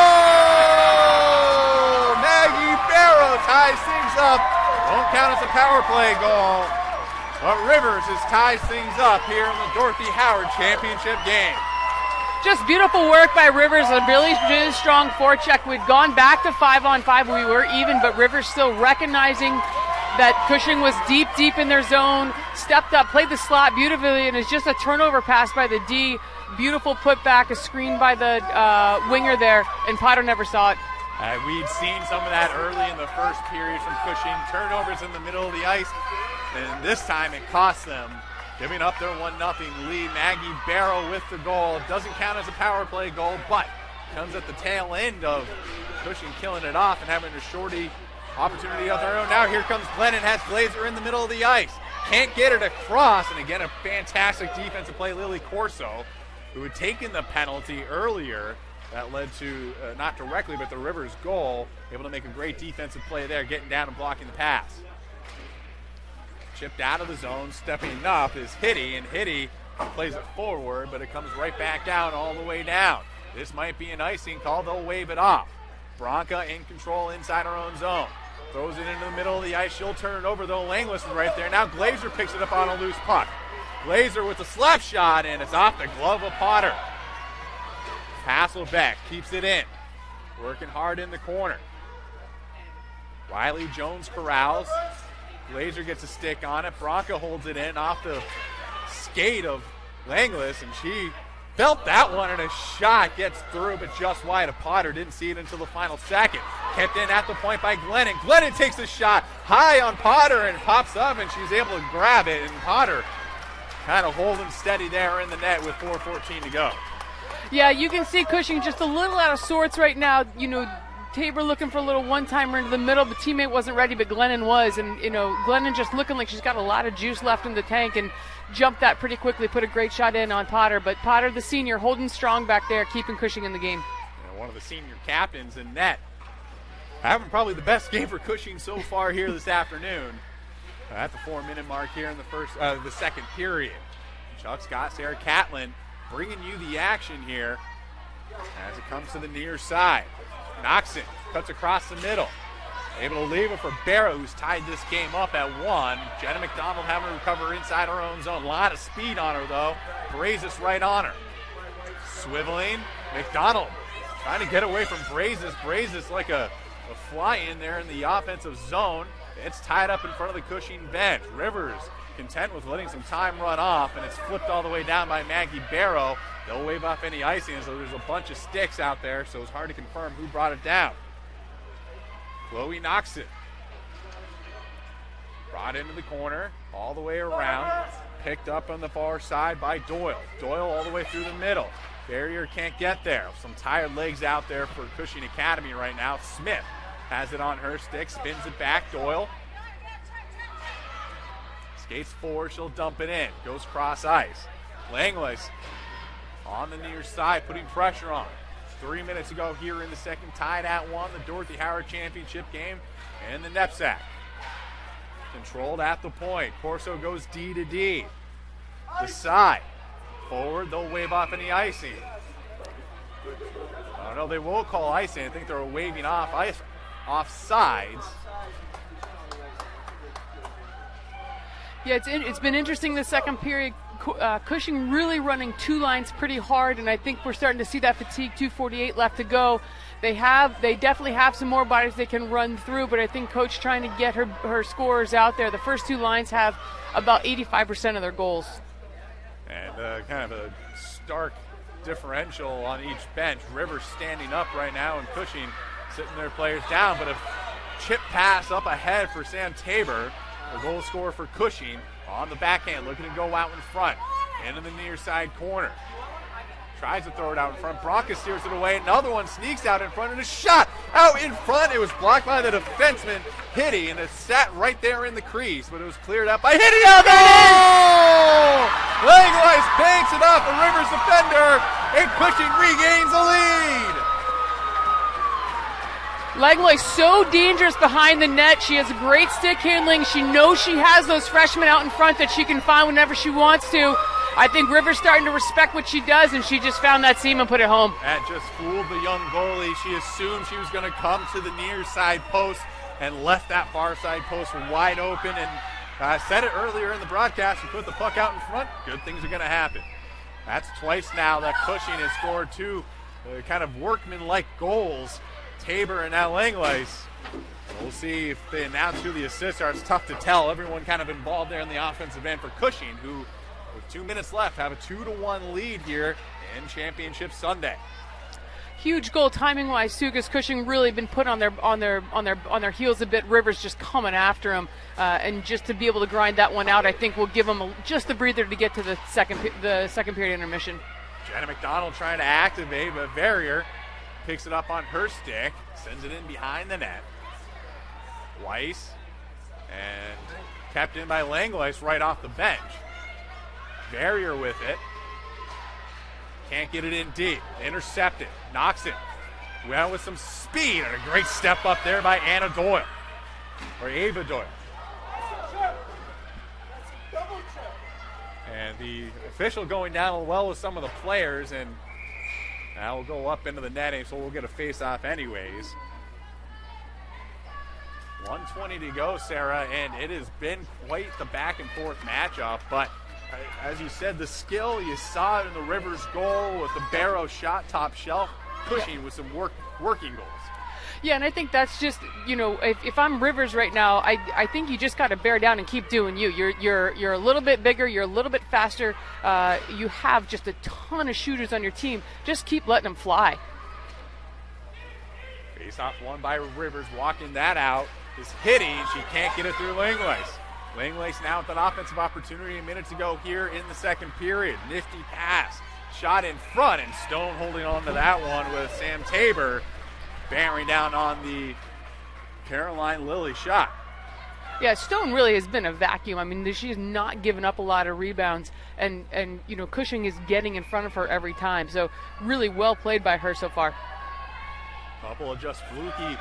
Maggie Barrow ties things up. Won't count as a power play goal, but Rivers has ties things up here in the Dorothy Howard Championship game. Just beautiful work by Rivers, a really strong forecheck. We'd gone back to 5-on-5. We were even, but Rivers still recognizing that Cushing was deep in their zone, stepped up, played the slot beautifully, and it's just a turnover pass by the D. Beautiful putback, a screen by the winger there, and Potter never saw it. We'd seen some of that early in the first period from Cushing. Turnovers in the middle of the ice, and this time it cost them. Giving up their 1-0 lead. Maggie Barrow with the goal. Doesn't count as a power play goal, but comes at the tail end of Cushing killing it off and having a shorty opportunity of their own. Now here comes Glennon, has Glazer in the middle of the ice. Can't get it across, and again a fantastic defensive play. Lily Corso, who had taken the penalty earlier, that led to, not directly, but the Rivers goal. Able to make a great defensive play there, getting down and blocking the pass. Chipped out of the zone, stepping up is Hitty, and Hitty plays it forward, but it comes right back down all the way down. This might be an icing call. They'll wave it off. Bronca in control inside her own zone. Throws it into the middle of the ice. She'll turn it over, though. Langlis is right there. Now Glazer picks it up on a loose puck. Glazer with a slap shot, and it's off the glove of Potter. Hasselbeck keeps it in. Working hard in the corner. Riley Jones corrals. Glazer gets a stick on it. Bronca holds it in off the skate of Langlis, and she felt that one, and a shot gets through, but just wide of Potter. Didn't see it until the final second. Kept in at the point by Glennon. Glennon takes the shot high on Potter and pops up, and she's able to grab it, and Potter kind of holding steady there in the net with 4:14 to go. Yeah, you can see Cushing just a little out of sorts right now. Tabor looking for a little one-timer into the middle. The teammate wasn't ready, but Glennon was. And, Glennon just looking like she's got a lot of juice left in the tank and jumped that pretty quickly, put a great shot in on Potter. But Potter, the senior, holding strong back there, keeping Cushing in the game. One of the senior captains in net. Having probably the best game for Cushing so far here this afternoon. At the 4-minute mark here in the second period. Chuck Scott, Sarah Catlin bringing you the action here as it comes to the near side. Noxon cuts across the middle. Able to leave it for Barrow, who's tied this game up at 1. Jenna McDonald having to recover inside her own zone. A lot of speed on her, though. Brazis right on her. Swiveling. McDonald trying to get away from Brazis. Brazis like a fly in there in the offensive zone. It's tied up in front of the Cushing bench. Rivers content with letting some time run off, and it's flipped all the way down by Maggie Barrow. They'll wave off any icing, so there's a bunch of sticks out there, so it's hard to confirm who brought it down. Chloe Noxon brought into the corner, all the way around, picked up on the far side by Doyle. Doyle all the way through the middle. Barrier can't get there. Some tired legs out there for Cushing Academy right now. Smith has it on her stick, spins it back. Doyle skates forward, she'll dump it in. Goes cross ice. Langlis on the near side, putting pressure on. 3 minutes ago here in the second, tied at 1, the Dorothy Howard Championship game, and the NEPSAC. Controlled at the point. Corso goes D to D. The side. Forward, they'll wave off any icing. Oh no, they will call icing. I think they're waving off sides. Yeah, it's been interesting this second period. Cushing really running two lines pretty hard, and I think we're starting to see that fatigue. 2:48 left to go. They definitely have some more bodies they can run through, but I think Coach trying to get her scorers out there. The first two lines have about 85% of their goals. And kind of a stark differential on each bench. Rivers standing up right now, and Cushing sitting their players down, but a chip pass up ahead for Sam Tabor, the goal scorer for Cushing, on the backhand, looking to go out in front, into the near side corner. Tries to throw it out in front. Bronca steers it away. Another one sneaks out in front, and a shot out in front. It was blocked by the defenseman, Hitty, and it sat right there in the crease, but it was cleared up by Hitty. Oh, goal! Langlois banks it off a Rivers defender, and Cushing regains the lead. Langlois so dangerous behind the net. She has great stick handling. She knows she has those freshmen out in front that she can find whenever she wants to. I think Rivers starting to respect what she does, and she just found that seam and put it home. That just fooled the young goalie. She assumed she was going to come to the near side post and left that far side post wide open. And I said it earlier in the broadcast, you put the puck out in front, good things are going to happen. That's twice now that Cushing has scored two kind of workman-like goals. Tabor and now Langlois. We'll see if they announce who the assists are. It's tough to tell. Everyone kind of involved there in the offensive end for Cushing, who, with 2 minutes left, have a 2-1 lead here in Championship Sunday. Huge goal timing-wise too, because Cushing really been put on their heels a bit. Rivers just coming after him, and just to be able to grind that one out, I think will give them just the breather to get to the second period intermission. Jenna McDonald trying to activate, but Verrier picks it up on her stick, sends it in behind the net. Weiss, and kept in by Langlois right off the bench. Verrier with it. Can't get it in deep. Intercepted. Knocks it. Well, with some speed, and a great step up there by Anna Doyle. Or Ava Doyle. And the official going down well with some of the players, and now we'll go up into the netting, so we'll get a face-off anyways. 1:20 to go, Sarah, and it has been quite the back-and-forth matchup. But as you said, the skill, you saw it in the Rivers goal with the Barrow shot top shelf, Cushing with some working goals. Yeah, and I think that's just, if I'm Rivers right now, I think you just got to bear down and keep doing you. You're a little bit bigger, you're a little bit faster. You have just a ton of shooters on your team. Just keep letting them fly. Face-off won by Rivers, walking that out is Hitty, and she can't get it through Langlois. Langlois now with an offensive opportunity a minute to go here in the second period. Nifty pass, shot in front, and Stone holding on to that one with Sam Tabor bearing down on the Caroline Lilly shot. Yeah, Stone really has been a vacuum. I mean, she's not given up a lot of rebounds, and Cushing is getting in front of her every time. So really well played by her so far. Couple of just fluky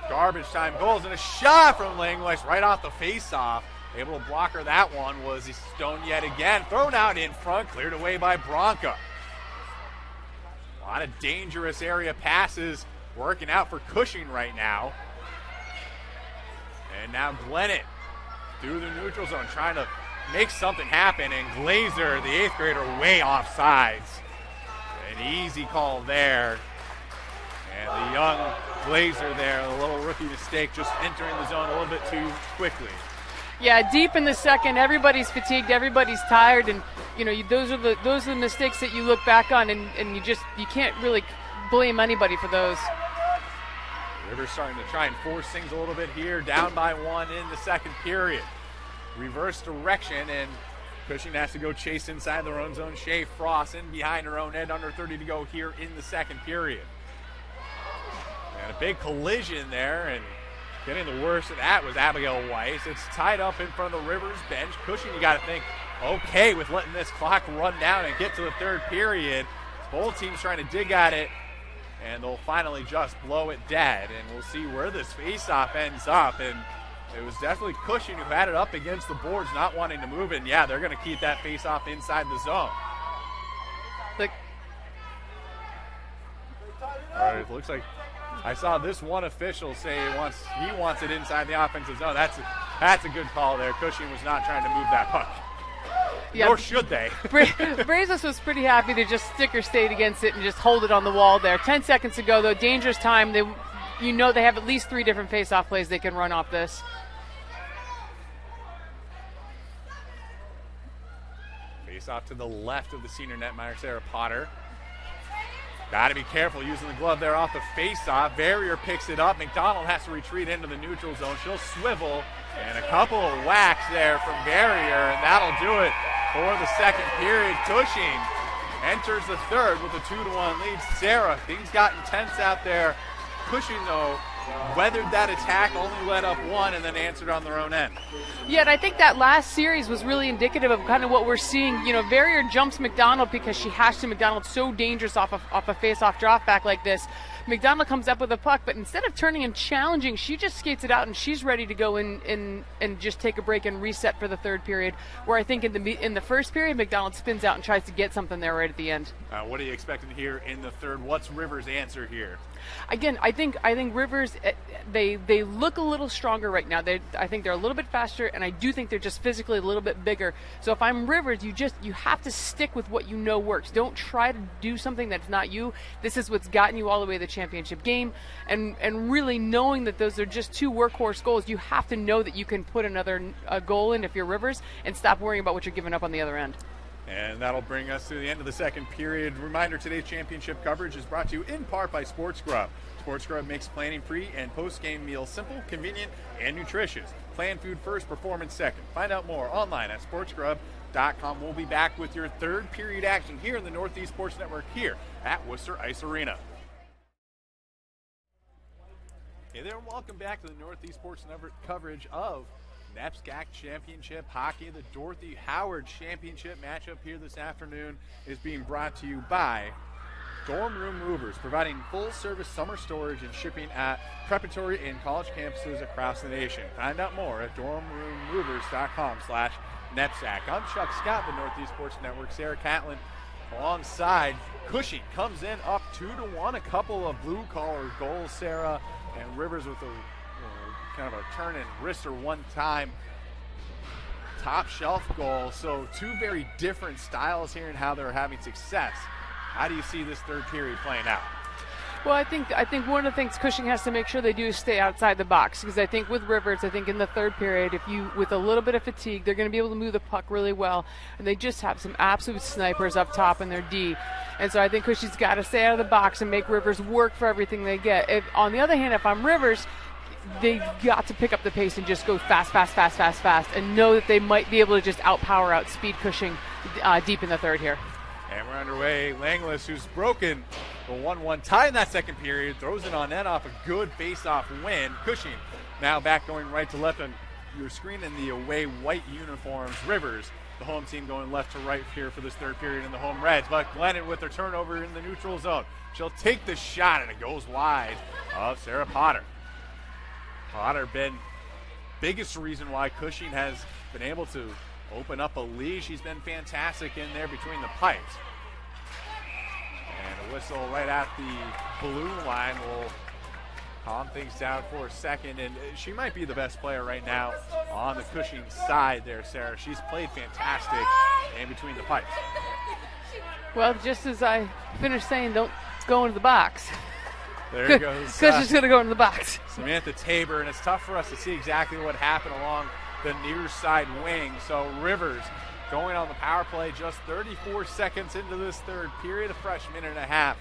garbage time goals, and a shot from Langlois right off the face-off. Able to block her that one was Stone yet again. Thrown out in front, cleared away by Bronca. A lot of dangerous area passes working out for Cushing right now. And now Glennon through the neutral zone trying to make something happen, and Glazer, the 8th grader, way off sides. An easy call there. And the young Glazer there, a little rookie mistake, just entering the zone a little bit too quickly. Yeah, deep in the second, everybody's fatigued, everybody's tired, and those are the mistakes that you look back on, and you can't really blame anybody for those. Rivers starting to try and force things a little bit here, down by 1 in the second period. Reverse direction, and Cushing has to go chase inside their own zone. Shea Frost in behind her own end, under 30 to go here in the second period. And a big collision there, and getting the worst of that was Abigail Weiss. It's tied up in front of the Rivers bench. Cushing, you got to think, okay, with letting this clock run down and get to the third period. Both teams trying to dig at it, and they'll finally just blow it dead. And we'll see where this faceoff ends up. And it was definitely Cushing who had it up against the boards, not wanting to move it. And yeah, they're going to keep that faceoff inside the zone. All right, it looks like I saw this one official say he wants it inside the offensive zone. That's a good call there. Cushing was not trying to move that puck. Yeah, nor should they. Brazos was pretty happy to just stick or stayed against it and just hold it on the wall there. 10 seconds to go, though. Dangerous time. They have at least 3 different face-off plays they can run off this. Face-off to the left of the senior netminder, Sarah Potter. Got to be careful using the glove there off the face-off. Verrier picks it up. McDonald has to retreat into the neutral zone. She'll swivel, and a couple of whacks there from Verrier, and that'll do it for the second period. Cushing enters the third with a 2-1 lead. Sarah, things got intense out there. Cushing, though, weathered that attack, only let up 1, and then answered on their own end. Yeah, and I think that last series was really indicative of kind of what we're seeing. Verrier jumps McDonald because she hashed to McDonald so dangerous off a face-off drop back like this. McDonald comes up with a puck, but instead of turning and challenging, she just skates it out, and she's ready to go in and just take a break and reset for the third period, where I think in the first period, McDonald spins out and tries to get something there right at the end. What are you expecting here in the third? What's Rivers' answer here? Again, I think Rivers, they look a little stronger right now. I think they're a little bit faster, and I do think they're just physically a little bit bigger. So if I'm Rivers, you have to stick with what you know works. Don't try to do something that's not you. This is what's gotten you all the way to the championship game, and really knowing that those are just 2 workhorse goals, you have to know that you can put another goal in if you're Rivers and stop worrying about what you're giving up on the other end. And that'll bring us to the end of the second period. Reminder, today's championship coverage is brought to you in part by Sports Scrub. Sports Scrub makes planning pre- and post-game meals simple, convenient, and nutritious. Plan food first, performance second. Find out more online at sportscrub.com. We'll be back with your third period action here in the Northeast Sports Network here at Worcester Ice Arena. Hey there, and welcome back to the Northeast Sports Network coverage of NEPSAC Championship Hockey. The Dorothy Howard Championship matchup here this afternoon is being brought to you by Dorm Room Movers, providing full-service summer storage and shipping at preparatory and college campuses across the nation. Find out more at dormroommovers.com/NEPSAC. I'm Chuck Scott, the Northeast Sports Network. Sarah Catlin alongside Cushing comes in up 2-1. A couple of blue-collar goals, Sarah, and Rivers with a kind of a turn and wrister one-time top shelf goal. So 2 very different styles here in how they're having success. How do you see this third period playing out? Well, I think one of the things Cushing has to make sure they do is stay outside the box, because I think with Rivers, I think in the third period, with a little bit of fatigue, they're going to be able to move the puck really well, and they just have some absolute snipers up top in their D. And so I think Cushing's got to stay out of the box and make Rivers work for everything they get. On the other hand, if I'm Rivers, they've got to pick up the pace and just go fast, and know that they might be able to just outspeed Cushing deep in the third here. And we're underway. Langlis, who's broken the 1-1 tie in that second period, throws it on net off a good face-off win. Cushing now back going right to left on your screen in the away white uniforms. Rivers, the home team, going left to right here for this third period in the home Reds. But Glennon with their turnover in the neutral zone. She'll take the shot, and it goes wide of Sarah Potter. Potter been biggest reason why Cushing has been able to open up a lead. She's been fantastic in there between the pipes. And a whistle right at the blue line will calm things down for a second. And she might be the best player right now on the Cushing side there, Sarah. She's played fantastic in between the pipes. Well, just as I finished saying, don't go into the box. There goes. Cushing's going to go into the box. Samantha Tabor, and it's tough for us to see exactly what happened along the near side wing. So Rivers going on the power play just 34 seconds into this third period, a fresh minute and a half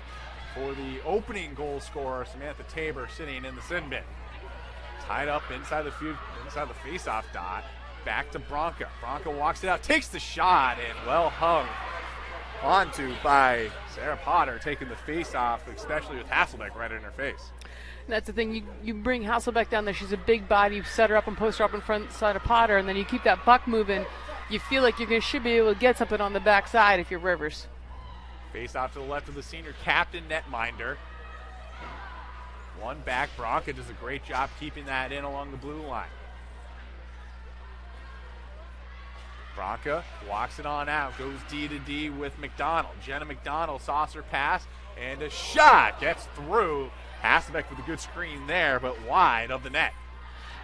for the opening goal scorer, Samantha Tabor, sitting in the sin bin. Tied up inside the face-off dot. Back to Bronca. Bronca walks it out, takes the shot, and well hung onto by Sarah Potter, taking the face-off, especially with Hasselbeck right in her face. That's the thing. You bring Hasselbeck down there. She's a big body. You set her up and post her up in front side of Potter, and then you keep that puck moving. You feel like should be able to get something on the backside if you're Rivers. Face off to the left of the senior captain, netminder. One back. Bronca does a great job keeping that in along the blue line. Bronca walks it on out, goes D to D with McDonald. Jenna McDonald, saucer pass, and a shot gets through. Hasselbeck with a good screen there, but wide of the net.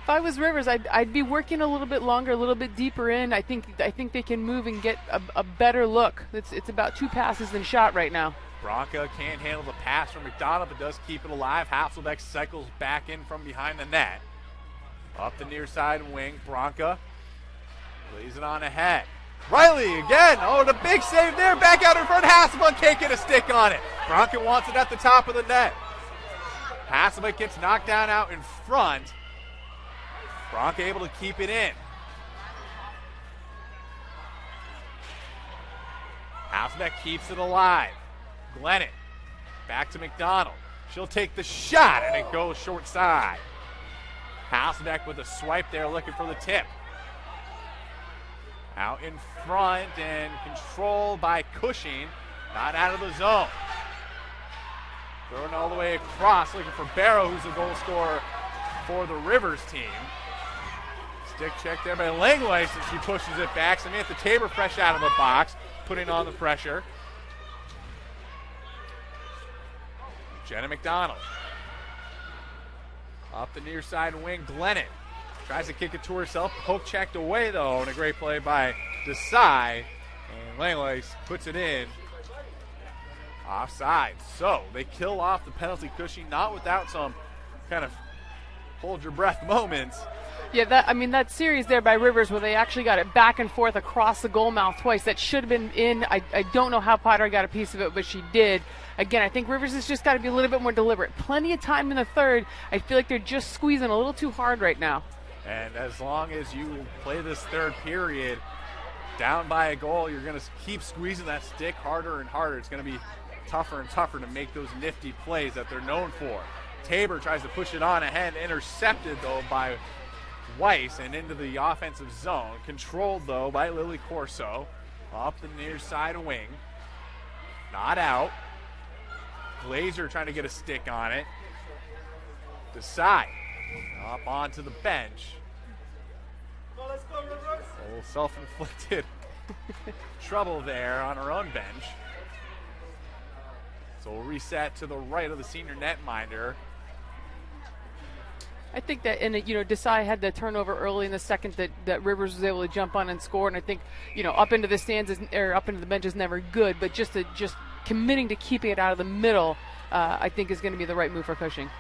If I was Rivers, I'd be working a little bit longer, a little bit deeper in. I think they can move and get a better look. It's about 2 passes than shot right now. Bronca can't handle the pass from McDonald, but does keep it alive. Hasselbeck cycles back in from behind the net. Up the near side wing, Bronca lays it on ahead. Riley again. Oh, the big save there. Back out in front. Hasselbeck can't get a stick on it. Bronca wants it at the top of the net. Hasselbeck gets knocked down out in front. Bronca able to keep it in. Hasselbeck keeps it alive. Glennon back to McDonald. She'll take the shot, and it goes short side. Hasselbeck with a swipe there, looking for the tip. Out in front and controlled by Cushing. Not out of the zone. Throwing all the way across, looking for Barrow, who's the goal scorer for the Rivers team. Stick check there by Langley, since she pushes it back. Samantha Tabor fresh out of the box, putting on the pressure. Jenna McDonald. Up the near side wing, Glennon. Tries to kick it to herself. Poke checked away, though, and a great play by Desai. And Langley puts it in. Offside. So they kill off the penalty. Cushing, not without some kind of hold your breath moments. Yeah, that series there by Rivers where they actually got it back and forth across the goal mouth twice. That should have been in. I don't know how Potter got a piece of it, but she did. Again, I think Rivers has just got to be a little bit more deliberate. Plenty of time in the third. I feel like they're just squeezing a little too hard right now. And as long as you play this third period down by a goal, you're going to keep squeezing that stick harder and harder. It's going to be tougher and tougher to make those nifty plays that they're known for. Tabor tries to push it on ahead, intercepted, though, by Weiss and into the offensive zone. Controlled, though, by Lily Corso. Up the near side wing. Not out. Glazer trying to get a stick on it. Desai up onto the bench. A little self-inflicted trouble there on her own bench. So we'll reset to the right of the senior netminder. I think that, and Desai had the turnover early in the second that Rivers was able to jump on and score. And I think, up into the stands or up into the bench is never good, but just committing to keeping it out of the middle, I think is going to be the right move for Cushing.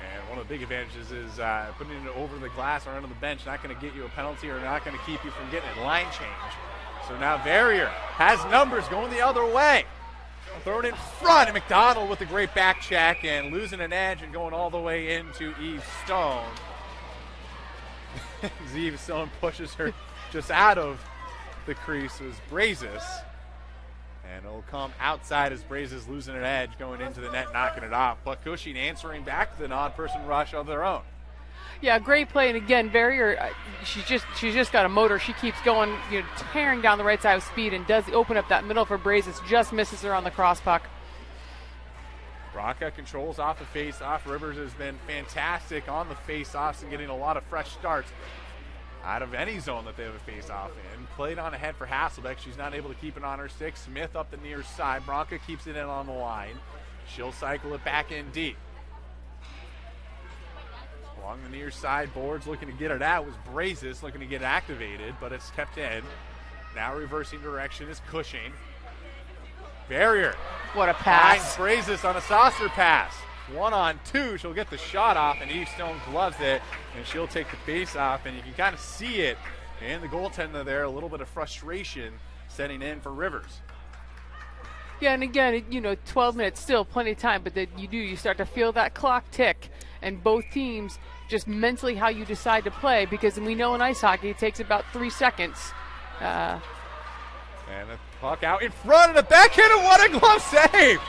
And one of the big advantages is putting it over the glass or under the bench, not going to get you a penalty or not going to keep you from getting a line change. So now Verrier has numbers going the other way. Thrown in front, and McDonald with a great back check and losing an edge and going all the way into Eve Stone. Eve Stone pushes her just out of the crease was Brazis. And it'll come outside as Brazis losing an edge, going into the net, knocking it off. But Cushing answering back to the non-person rush of their own. Yeah, great play. And again, Verrier, she's just got a motor. She keeps going, tearing down the right side with speed and does open up that middle for Brazis. Just misses her on the cross puck. Bronca controls off the face-off. Rivers has been fantastic on the face-offs and getting a lot of fresh starts out of any zone that they have a face-off in. Played on ahead for Hasselbeck. She's not able to keep it on her stick. Smith up the near side. Bronca keeps it in on the line. She'll cycle it back in deep. Along the near side boards, looking to get it out was Brazis, looking to get activated, but it's kept in. Now reversing direction is Cushing. Verrier. What a pass. Finds Brazis on a saucer pass. 1-on-2. She'll get the shot off, and Eve Stone gloves it, and she'll take the face off, and you can kind of see it in the goaltender there, a little bit of frustration setting in for Rivers. Yeah, and again, 12 minutes, still plenty of time, but you start to feel that clock tick, and both teams just mentally how you decide to play, because we know in ice hockey it takes about 3 seconds. And the puck out in front of the backhand, and what a glove save!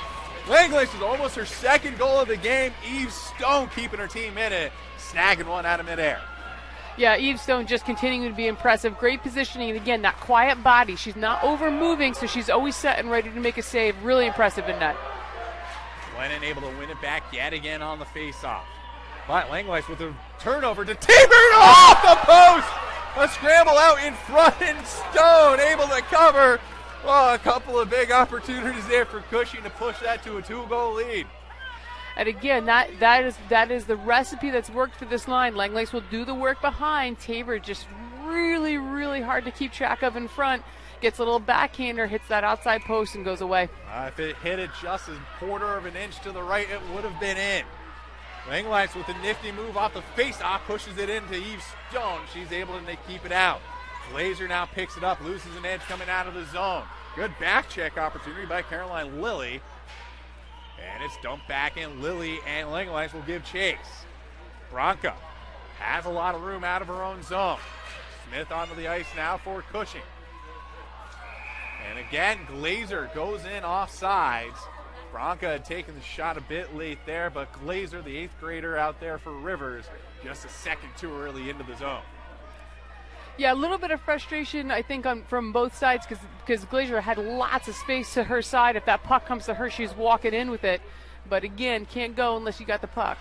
Langley is almost her second goal of the game. Eve Stone keeping her team in it, snagging one out of midair. Yeah, Eve Stone just continuing to be impressive. Great positioning. And again, that quiet body. She's not over moving, so she's always set and ready to make a save. Really impressive in net. Glennon able to win it back yet again on the faceoff. But Langweiss with a turnover to Tabor off the post. A scramble out in front, and Stone able to cover. Well, a couple of big opportunities there for Cushing to push that to a 2-goal lead. And again, that is the recipe that's worked for this line. Langweiss will do the work behind. Tabor just really, really hard to keep track of in front. Gets a little backhander, hits that outside post, and goes away. If it hit it just a quarter of an inch to the right, it would have been in. Langweiss with a nifty move off the face-off, pushes it into Eve Stone. She's able to keep it out. Glazer now picks it up, loses an edge coming out of the zone. Good back check opportunity by Caroline Lilly. And it's dumped back in. Lilly and Langweiss will give chase. Bronca has a lot of room out of her own zone. Smith onto the ice now for Cushing. And again, Glazer goes in off sides. Bronca had taken the shot a bit late there, but Glazer, the 8th grader out there for Rivers, just a second too early into the zone. Yeah, a little bit of frustration, I think, from both sides because Glazer had lots of space to her side. If that puck comes to her, she's walking in with it. But again, can't go unless you got the puck.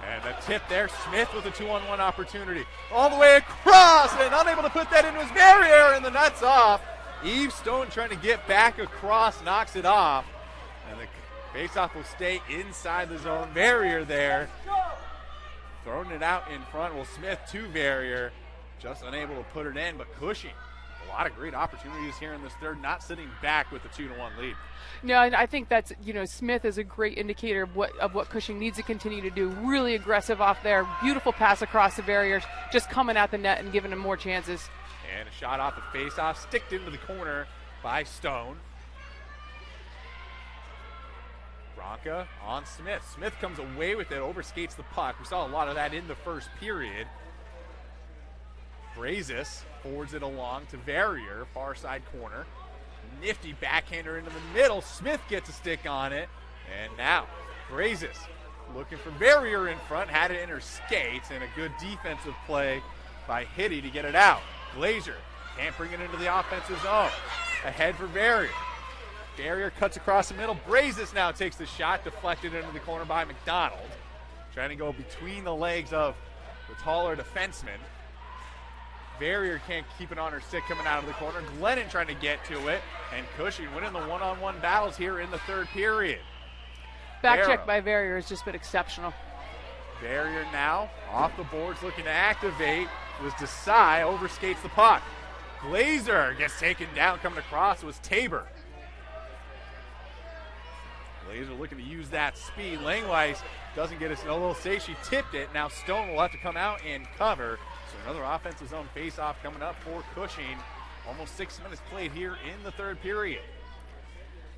And the tip there, Smith with a 2-on-1 opportunity. All the way across, and unable to put that into his barrier, and the nut's off. Eve Stone trying to get back across, knocks it off. And the faceoff will stay inside the zone. Barrier there. Throwing it out in front. Well, Smith to barrier. Just unable to put it in, but Cushing, a lot of great opportunities here in this third, not sitting back with the 2-1 lead. No, and I think that's, Smith is a great indicator of what Cushing needs to continue to do. Really aggressive off there. Beautiful pass across the barriers, just coming at the net and giving him more chances. And a shot off the faceoff, sticked into the corner by Stone. Bronca on Smith. Smith comes away with it, overskates the puck. We saw a lot of that in the first period. Brazis forwards it along to Verrier, far side corner. Nifty backhander into the middle. Smith gets a stick on it. And now Brazis looking for Verrier in front. Had it in her skates, and a good defensive play by Hitty to get it out. Glazer can't bring it into the offensive zone. Ahead for Verrier. Verrier cuts across the middle. Brazis now takes the shot, deflected into the corner by McDonald. Trying to go between the legs of the taller defenseman. Verrier can't keep it on her stick coming out of the corner. Glennon trying to get to it. And Cushing winning the one-on-one battles here in the third period. Back check by Verrier has just been exceptional. Verrier now off the boards looking to activate. Was Desai, overskates the puck. Glazer gets taken down, coming across was Tabor. Glazer looking to use that speed. Langweiss doesn't get a little save. She tipped it. Now Stone will have to come out and cover. So another offensive zone face-off coming up for Cushing. Almost 6 minutes played here in the third period.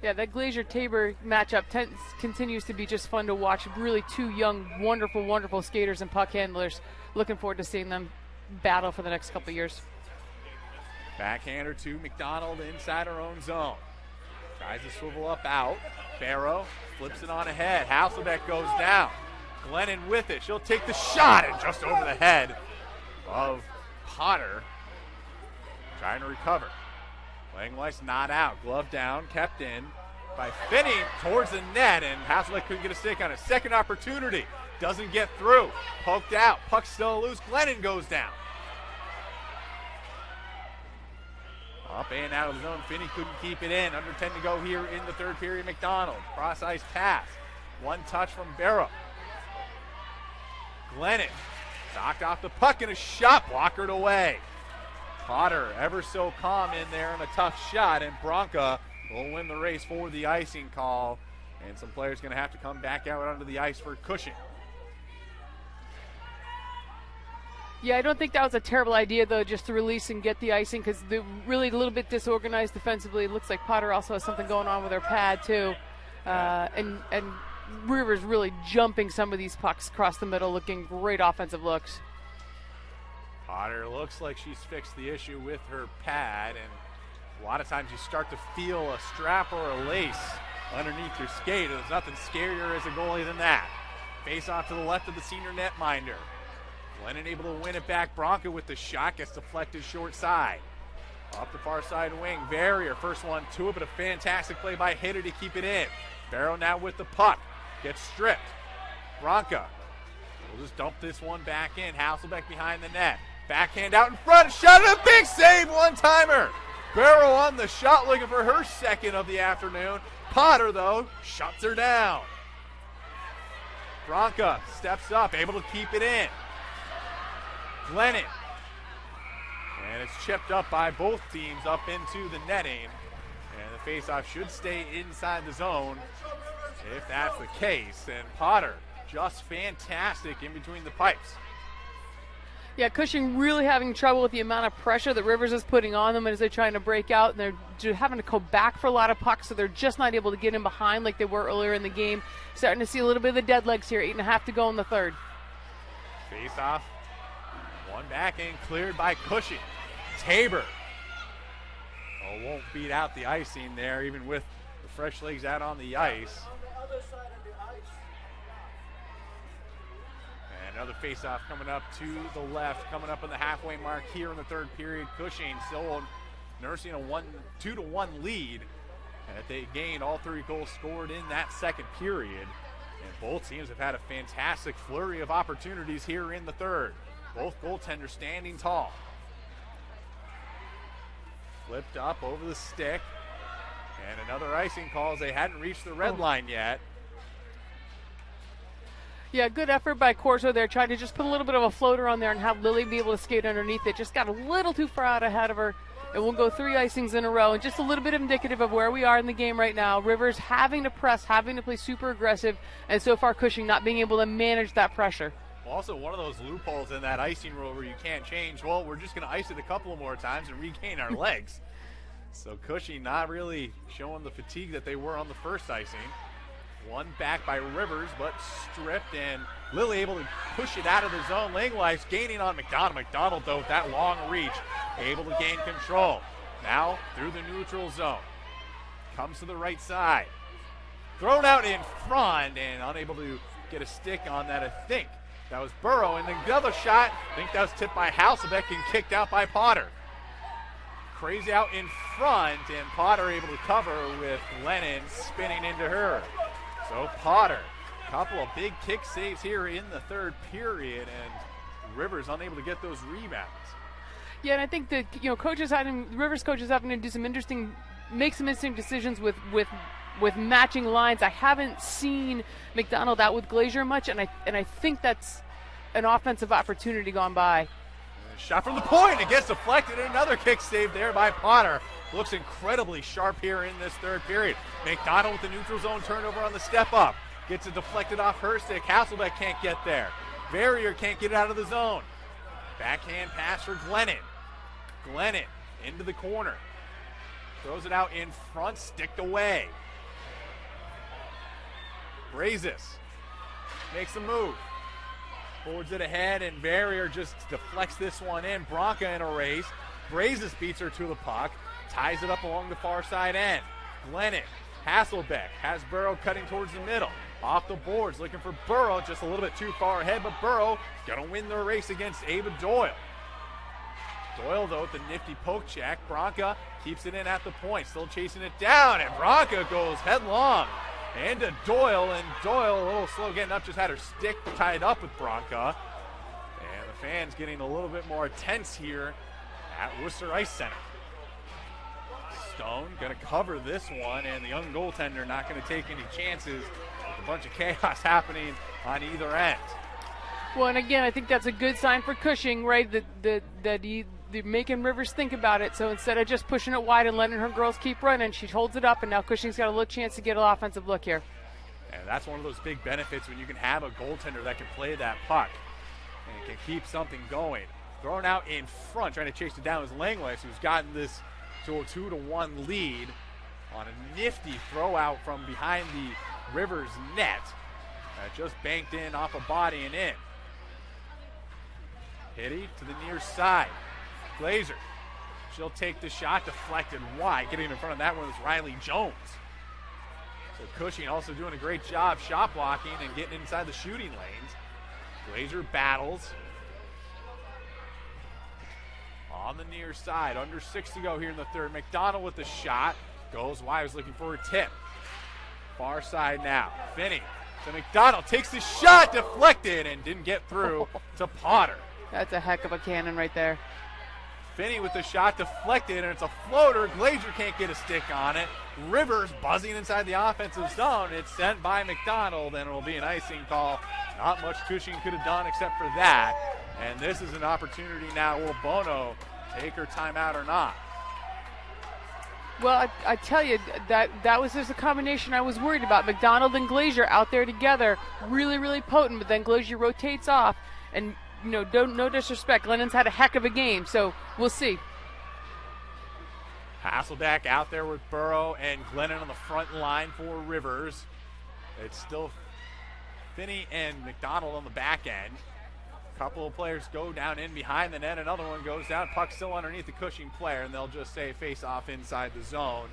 Yeah, that Glazer-Tabor matchup continues to be just fun to watch. Really two young, wonderful, wonderful skaters and puck handlers. Looking forward to seeing them battle for the next couple years. Backhander to McDonald inside her own zone. Tries to swivel up out. Barrow flips it on ahead. Hasselbeck goes down. Glennon with it. She'll take the shot and just over the head of Potter. Trying to recover. Langweiss not out. Glove down. Kept in by Finney towards the net, and Hasselbeck couldn't get a stick on it. Second opportunity. Doesn't get through. Poked out. Puck still loose. Glennon goes down. Up and out of the zone. Finney couldn't keep it in. Under 10 to go here in the third period. McDonald. Cross ice pass. One touch from Barrow. Glennon knocked off the puck and a shot blockered away. Potter ever so calm in there and a tough shot, and Bronca will win the race for the icing call. And some players going to have to come back out onto the ice for Cushing. Yeah, I don't think that was a terrible idea, though, just to release and get the icing, because they're really a little bit disorganized defensively. It looks like Potter also has something going on with her pad, too. And Rivers really jumping some of these pucks across the middle, looking great offensive looks. Potter looks like she's fixed the issue with her pad, and a lot of times you start to feel a strap or a lace underneath your skate. There's nothing scarier as a goalie than that. Face off to the left of the senior netminder. Glennon able to win it back. Bronca with the shot, gets deflected short side. Off the far side wing, Verrier, first one to it, but a fantastic play by Hitter to keep it in. Barrow now with the puck, gets stripped. Bronca will just dump this one back in. Hasselbeck behind the net. Backhand out in front, shot and a big save, one-timer. Barrow on the shot, looking for her second of the afternoon. Potter, though, shuts her down. Bronca steps up, able to keep it in. Glennon. And it's chipped up by both teams up into the netting. And the faceoff should stay inside the zone if that's the case. And Potter just fantastic in between the pipes. Yeah, Cushing really having trouble with the amount of pressure that Rivers is putting on them as they're trying to break out, and they're having to go back for a lot of pucks, so they're just not able to get in behind like they were earlier in the game. Starting to see a little bit of the dead legs here. 8.5 to go in the third. Face off. One back in, cleared by Cushing. Tabor. Oh, won't beat out the icing there, even with the fresh legs out on the ice. Another face-off coming up to the left, coming up on the halfway mark here in the third period. Cushing still nursing a 2-1 lead. And they gained all 3 goals scored in that second period. And both teams have had a fantastic flurry of opportunities here in the third. Both goaltenders standing tall. Flipped up over the stick. And another icing call as they hadn't reached the red line yet. Yeah, good effort by Corso there, trying to just put a little bit of a floater on there and have Lily be able to skate underneath it. Just got a little too far out ahead of her, and we'll go 3 icings in a row. And just a little bit indicative of where we are in the game right now. Rivers having to press, having to play super aggressive, and so far Cushing not being able to manage that pressure. Also, one of those loopholes in that icing rule where you can't change. Well, we're just going to ice it a couple of more times and regain our legs. So Cushing not really showing the fatigue that they were on the first icing. One back by Rivers, but stripped, and Lily able to push it out of the zone. Langwise gaining on McDonald. McDonald, though, with that long reach, able to gain control. Now through the neutral zone. Comes to the right side. Thrown out in front and unable to get a stick on that, I think. That was Burrow, and the other shot, I think that was tipped by Hasselbeck and kicked out by Potter. Crazy out in front, and Potter able to cover with Lennon spinning into her. So Potter, a couple of big kick saves here in the third period, and Rivers unable to get those rebounds. Yeah, and I think that Rivers coaches having to do make some interesting decisions with matching lines. I haven't seen McDonald out with Glazier much, and I think that's an offensive opportunity gone by. Shot from the point, it gets deflected, and another kick save there by Potter. Looks incredibly sharp here in this third period. McDonald with the neutral zone turnover on the step up. Gets it deflected off her stick. Hasselbeck can't get there. Verrier can't get it out of the zone. Backhand pass for Glennon. Glennon into the corner. Throws it out in front, sticked away. Brazis makes a move. Forwards it ahead, and Verrier just deflects this one in. Bronca in a race. Brazis beats her to the puck. Ties it up along the far side end. Glennon, Hasselbeck has Burrow cutting towards the middle. Off the boards, looking for Burrow, just a little bit too far ahead, but Burrow gonna win the race against Ava Doyle. Doyle, though, with the nifty poke check. Bronca keeps it in at the point, still chasing it down, and Bronca goes headlong into Doyle, and Doyle a little slow getting up, just had her stick tied up with Bronca. And the fans getting a little bit more tense here at Worcester Ice Center. Stone going to cover this one, and the young goaltender not going to take any chances with a bunch of chaos happening on either end. Well, and again, I think that's a good sign for Cushing, right? That they're making Rivers think about it. So instead of just pushing it wide and letting her girls keep running, she holds it up, and now Cushing's got a little chance to get an offensive look here. And that's one of those big benefits when you can have a goaltender that can play that puck and can keep something going. Thrown out in front, trying to chase it down, is Langwise, who's gotten this to a 2-1 lead on a nifty throw out from behind the Rivers net. Just banked in off a body and in. Hitty to the near side. Glazer, she'll take the shot, deflected wide. Getting in front of that one was Riley Jones. So Cushing also doing a great job shot blocking and getting inside the shooting lanes. Glazer battles, on the near side. Under 6 to go here in the third. McDonald with the shot. Goes wide. Was looking for a tip. Far side now. Finney to McDonald. Takes the shot. Deflected and didn't get through to Potter. That's a heck of a cannon right there. Finney with the shot deflected, and it's a floater. Glazier can't get a stick on it. Rivers buzzing inside the offensive zone. It's sent by McDonald, and it'll be an icing call. Not much Cushing could have done except for that. And this is an opportunity now. Will Bono take her timeout or not? Well, I tell you, that was just a combination I was worried about. McDonald and Glazier out there together, really, really potent, but then Glazier rotates off. And, no disrespect, Lennon's had a heck of a game, so we'll see. Hasselbeck out there with Burrow and Glennon on the front line for Rivers. It's still Finney and McDonald on the back end. A couple of players go down in behind the net. Another one goes down. Puck still underneath the Cushing player, and they'll just say face off inside the zone.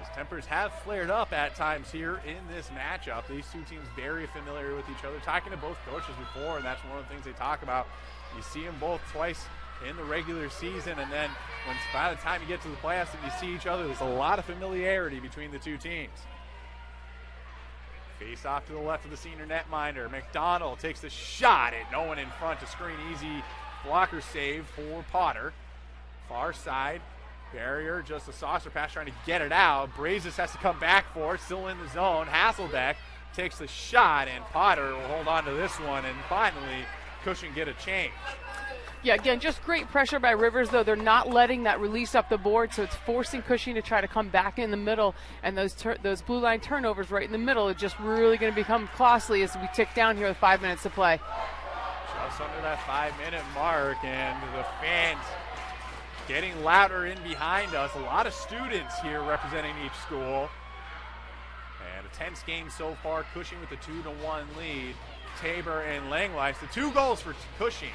As tempers have flared up at times here in this matchup. These two teams very familiar with each other. Talking to both coaches before, and that's one of the things they talk about. You see them both twice in the regular season, and then by the time you get to the playoffs and you see each other, there's a lot of familiarity between the two teams. Face off to the left of the senior netminder. McDonald takes the shot, and no one in front to screen. Easy blocker save for Potter. Far side. Barrier, just a saucer pass trying to get it out. Brazis has to come back for it, still in the zone. Hasselbeck takes the shot, and Potter will hold on to this one, and finally Cushing get a change. Yeah, again, just great pressure by Rivers, though. They're not letting that release up the board, so it's forcing Cushing to try to come back in the middle, and those blue line turnovers right in the middle are just really going to become costly as we tick down here with 5 minutes to play. Just under that 5-minute mark, and the fans getting louder in behind us. A lot of students here representing each school. And a tense game so far. Cushing with a 2-1 lead. Tabor and Langweiss, the 2 goals for Cushing.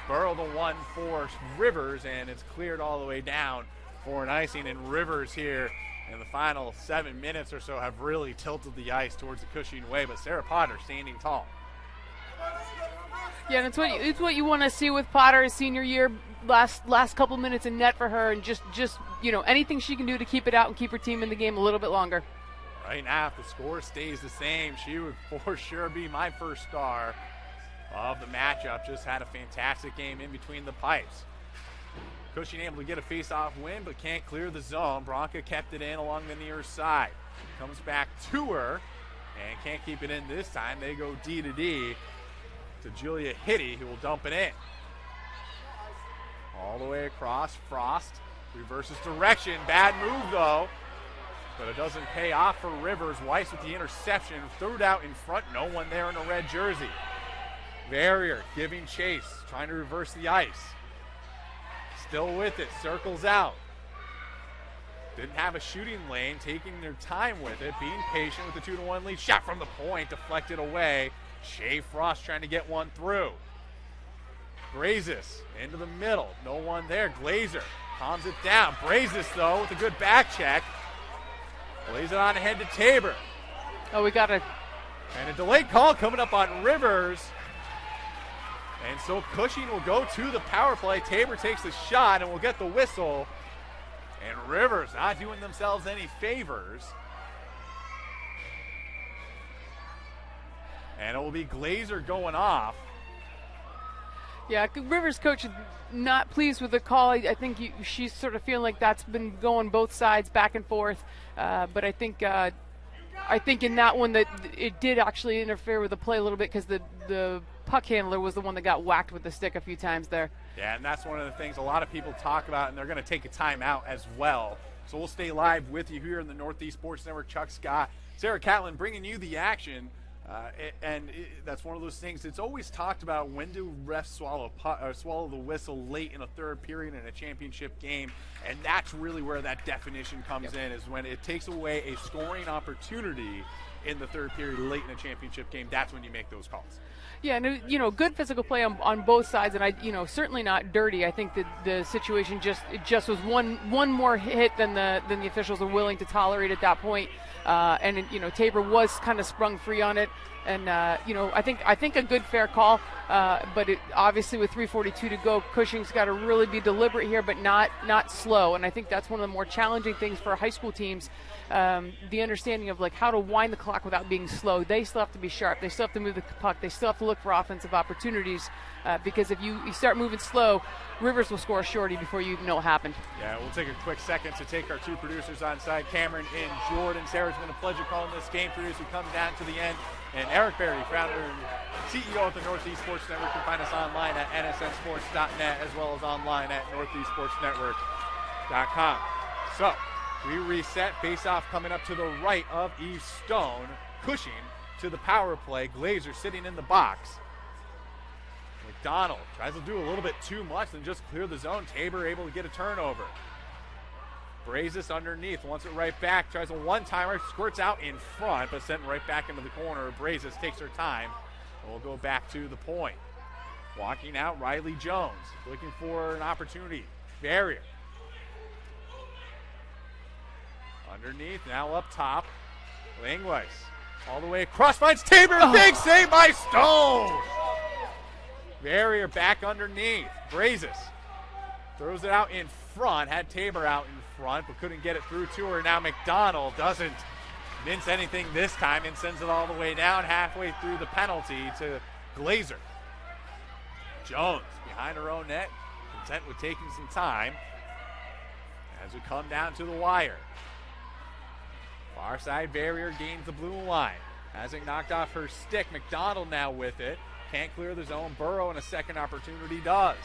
Burrow the 1 for Rivers, and it's cleared all the way down for an icing. And Rivers here in the final 7 minutes or so have really tilted the ice towards the Cushing way, but Sarah Potter standing tall. Yeah, and it's what you want to see with Potter his senior year. Last couple minutes in net for her, and just anything she can do to keep it out and keep her team in the game a little bit longer. Right now, if the score stays the same, she would for sure be my first star of the matchup. Just had a fantastic game in between the pipes. Cushing able to get a face-off win, but can't clear the zone. Bronca kept it in along the near side. Comes back to her, and can't keep it in this time. They go D to D to Julia Hitty, who will dump it in. All the way across, Frost reverses direction. Bad move, though, but it doesn't pay off for Rivers. Weiss with the interception, threw it out in front. No one there in a red jersey. Barrier giving chase, trying to reverse the ice. Still with it, circles out. Didn't have a shooting lane, taking their time with it, being patient with the 2-1 lead. Shot from the point, deflected away. Shea Frost trying to get one through. Brazis into the middle, no one there. Glazer calms it down. Brazis, though, with a good back check. Lays it on ahead to Tabor. Oh, we got a delayed call coming up on Rivers. And so Cushing will go to the power play. Tabor takes the shot and will get the whistle. And Rivers not doing themselves any favors. And it will be Glazer going off. Yeah, Rivers coach is not pleased with the call. I think she's sort of feeling like that's been going both sides back and forth. But I think in that one that it did actually interfere with the play a little bit because the puck handler was the one that got whacked with the stick a few times there. Yeah, and that's one of the things a lot of people talk about, and they're going to take a timeout as well. So we'll stay live with you here in the Northeast Sports Network. Chuck Scott, Sarah Catlin bringing you the action. That's one of those things. It's always talked about, when do refs swallow the whistle late in a third period in a championship game, and that's really where that definition comes in, is when it takes away a scoring opportunity in the third period late in a championship game, that's when you make those calls. Yeah, and good physical play on both sides, and certainly not dirty. I think that the situation just was one more hit than the officials were willing to tolerate at that point. And Tabor was kind of sprung free on it, and I think a good fair call. But obviously with 3:42 to go, Cushing's got to really be deliberate here, but not slow. And I think that's one of the more challenging things for high school teams. The understanding of how to wind the clock without being slow. They still have to be sharp. They still have to move the puck. They still have to look for offensive opportunities because if you start moving slow, Rivers will score a shorty before you even know what happened. Yeah, we'll take a quick second to take our two producers on side, Cameron and Jordan. Sarah's been a pleasure calling this game for you as we come down to the end. And Eric Berry, founder and CEO of the Northeast Sports Network. You can find us online at nsnsports.net as well as online at northeastsportsnetwork.com. So, we reset. Face-off coming up to the right of Eve Stone. Cushing to the power play. Glazer sitting in the box. McDonald tries to do a little bit too much and just clear the zone. Tabor able to get a turnover. Brazis underneath, wants it right back, tries a one-timer, squirts out in front, but sent right back into the corner. Brazis takes her time, and we'll go back to the point. Walking out, Riley Jones, looking for an opportunity. Barrier. Underneath, now up top. Langweiss, all the way across, finds Tabor, big save by Stone! Barrier back underneath. Brazis throws it out in front, had Tabor out in front, but couldn't get it through to her. Now McDonald doesn't mince anything this time and sends it all the way down halfway through the penalty to Glazer. Jones behind her own net, content with taking some time as we come down to the wire. Far side barrier gains the blue line. Hasn't knocked off her stick. McDonald now with it. Can't clear the zone. Burrow in a second opportunity does.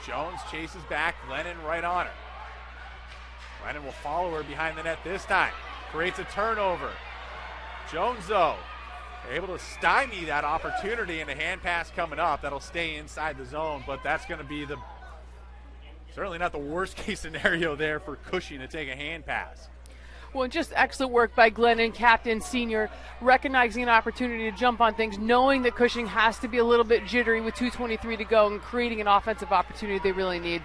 Jones chases back. Lennon right on her. Lennon will follow her behind the net this time. Creates a turnover. Jones, though, able to stymie that opportunity, and a hand pass coming up. That'll stay inside the zone, but that's going to be certainly not the worst case scenario there for Cushing to take a hand pass. Well, just excellent work by Glennon, captain, senior, recognizing an opportunity to jump on things, knowing that Cushing has to be a little bit jittery with 2:23 to go and creating an offensive opportunity they really need.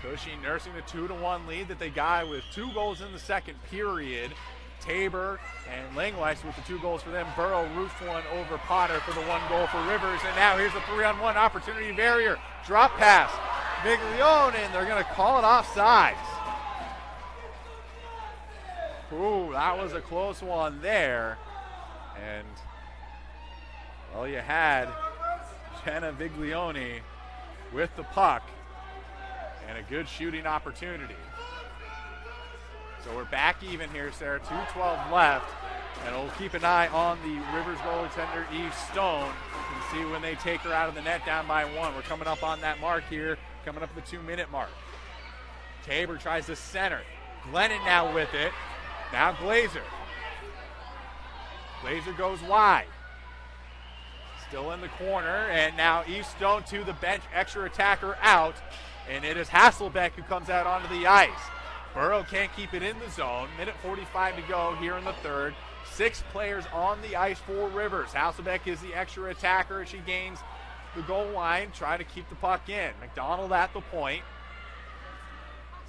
Cushing nursing the 2-1 lead that they got with 2 goals in the second period. Tabor and Langweiss with the 2 goals for them. Burrow roofed one over Potter for the 1 goal for Rivers. And now here's a 3-on-1 opportunity. Barrier, drop pass. Viglione, and they're going to call it offsides. Ooh, that was a close one there. And, well, you had Jenna Viglione with the puck and a good shooting opportunity. So we're back even here, Sarah. 2:12 left. And we'll keep an eye on the Rivers goaltender, Eve Stone, and see when they take her out of the net down by 1. We're coming up on that mark here, coming up at the 2-minute mark. Tabor tries to center. Glennon now with it. Now Glazer. Glazer goes wide. Still in the corner, and now Eve Stone to the bench, extra attacker out, and it is Hasselbeck who comes out onto the ice. Burrow can't keep it in the zone. 1:45 to go here in the third. 6 players on the ice for Rivers. Hasselbeck is the extra attacker. She gains the goal line, trying to keep the puck in. McDonald at the point.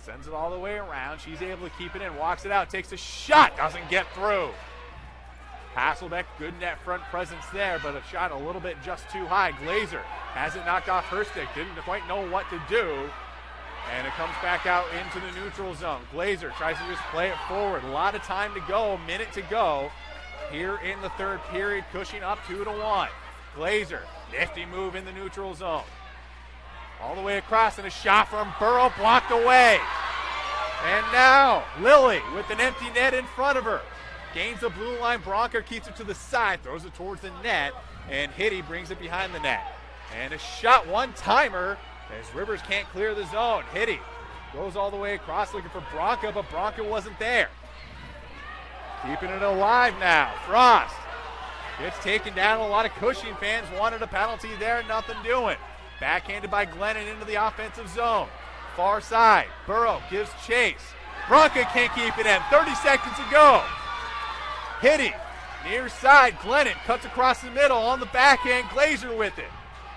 Sends it all the way around. She's able to keep it in. Walks it out. Takes a shot. Doesn't get through. Hasselbeck, good net front presence there, but a shot a little bit just too high. Glazer has it knocked off her stick. Didn't quite know what to do. And it comes back out into the neutral zone. Glazer tries to just play it forward. A lot of time to go. A minute to go here in the third period. Cushing up 2-1. Glazer, nifty move in the neutral zone. All the way across, and a shot from Burrow blocked away. And now Lilly with an empty net in front of her. Gains the blue line. Bronker keeps it to the side, throws it towards the net, and Hitty brings it behind the net. And a shot, one-timer, as Rivers can't clear the zone. Hitty goes all the way across looking for Bronca, but Bronca wasn't there. Keeping it alive now. Frost gets taken down. A lot of Cushing fans wanted a penalty there. Nothing doing. Backhanded by Glennon into the offensive zone. Far side. Burrow gives chase. Bronca can't keep it in. 30 seconds to go. Hitting. Near side, Glennon cuts across the middle on the backhand. Glazer with it.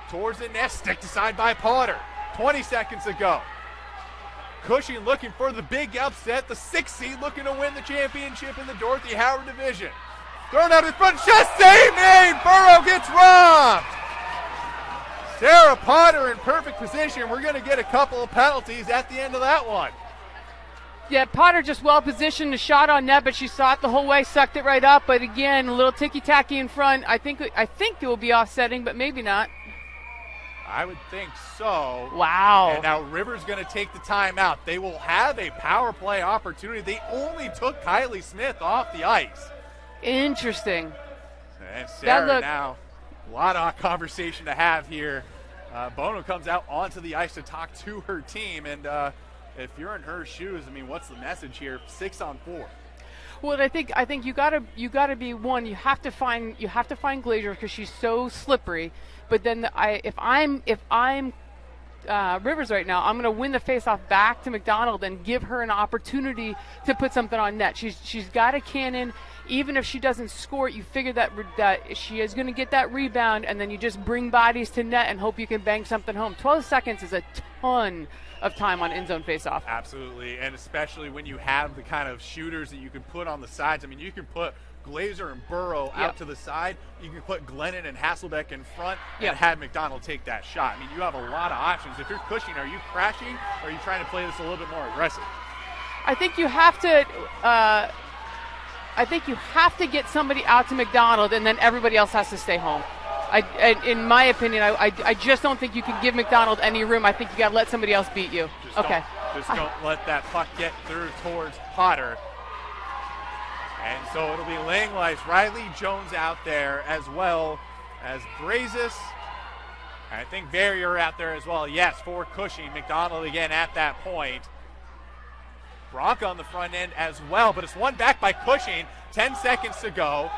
Towards the net, stick aside by Potter. 20 seconds to go. Cushing looking for the big upset. The 6th seed looking to win the championship in the Dorothy Howard division. Thrown out in front, shot save made. Burrow gets robbed. Sarah Potter in perfect position. We're going to get a couple of penalties at the end of that one. Yeah, Potter just well positioned, a shot on net, but she saw it the whole way, sucked it right up. But again, a little ticky-tacky in front. I think it will be offsetting, but maybe not. I would think so. Wow. And now Rivers going to take the timeout. They will have a power play opportunity. They only took Kylie Smith off the ice. Interesting. And Sarah now, a lot of conversation to have here. Bono comes out onto the ice to talk to her team, and if you're in her shoes, I mean, what's the message here? 6-on-4. Well, I think you gotta be one. You have to find Glazer because she's so slippery. But then if I'm Rivers right now, I'm going to win the faceoff back to McDonald and give her an opportunity to put something on net. She's got a cannon. Even if she doesn't score it, you figure that she is going to get that rebound, and then you just bring bodies to net and hope you can bang something home. 12 seconds is a ton of time on in-zone faceoff. Absolutely, and especially when you have the kind of shooters that you can put on the sides. I mean, you can put Glazer and Burrow out to the side. You can put Glennon and Hasselbeck in front and have McDonald take that shot. I mean, you have a lot of options. If you're Cushing, are you crashing, or are you trying to play this a little bit more aggressive? I think you have to get somebody out to McDonald, and then everybody else has to stay home. In my opinion, I just don't think you can give McDonald any room. I think you got to let somebody else beat you. Just don't let that puck get through towards Potter. And so it'll be Langleis, Riley Jones out there, as well as Brazis. I think Verrier out there as well. Yes, for Cushing. McDonald again at that point. Bronca on the front end as well, but it's one back by Cushing. 10 seconds to go.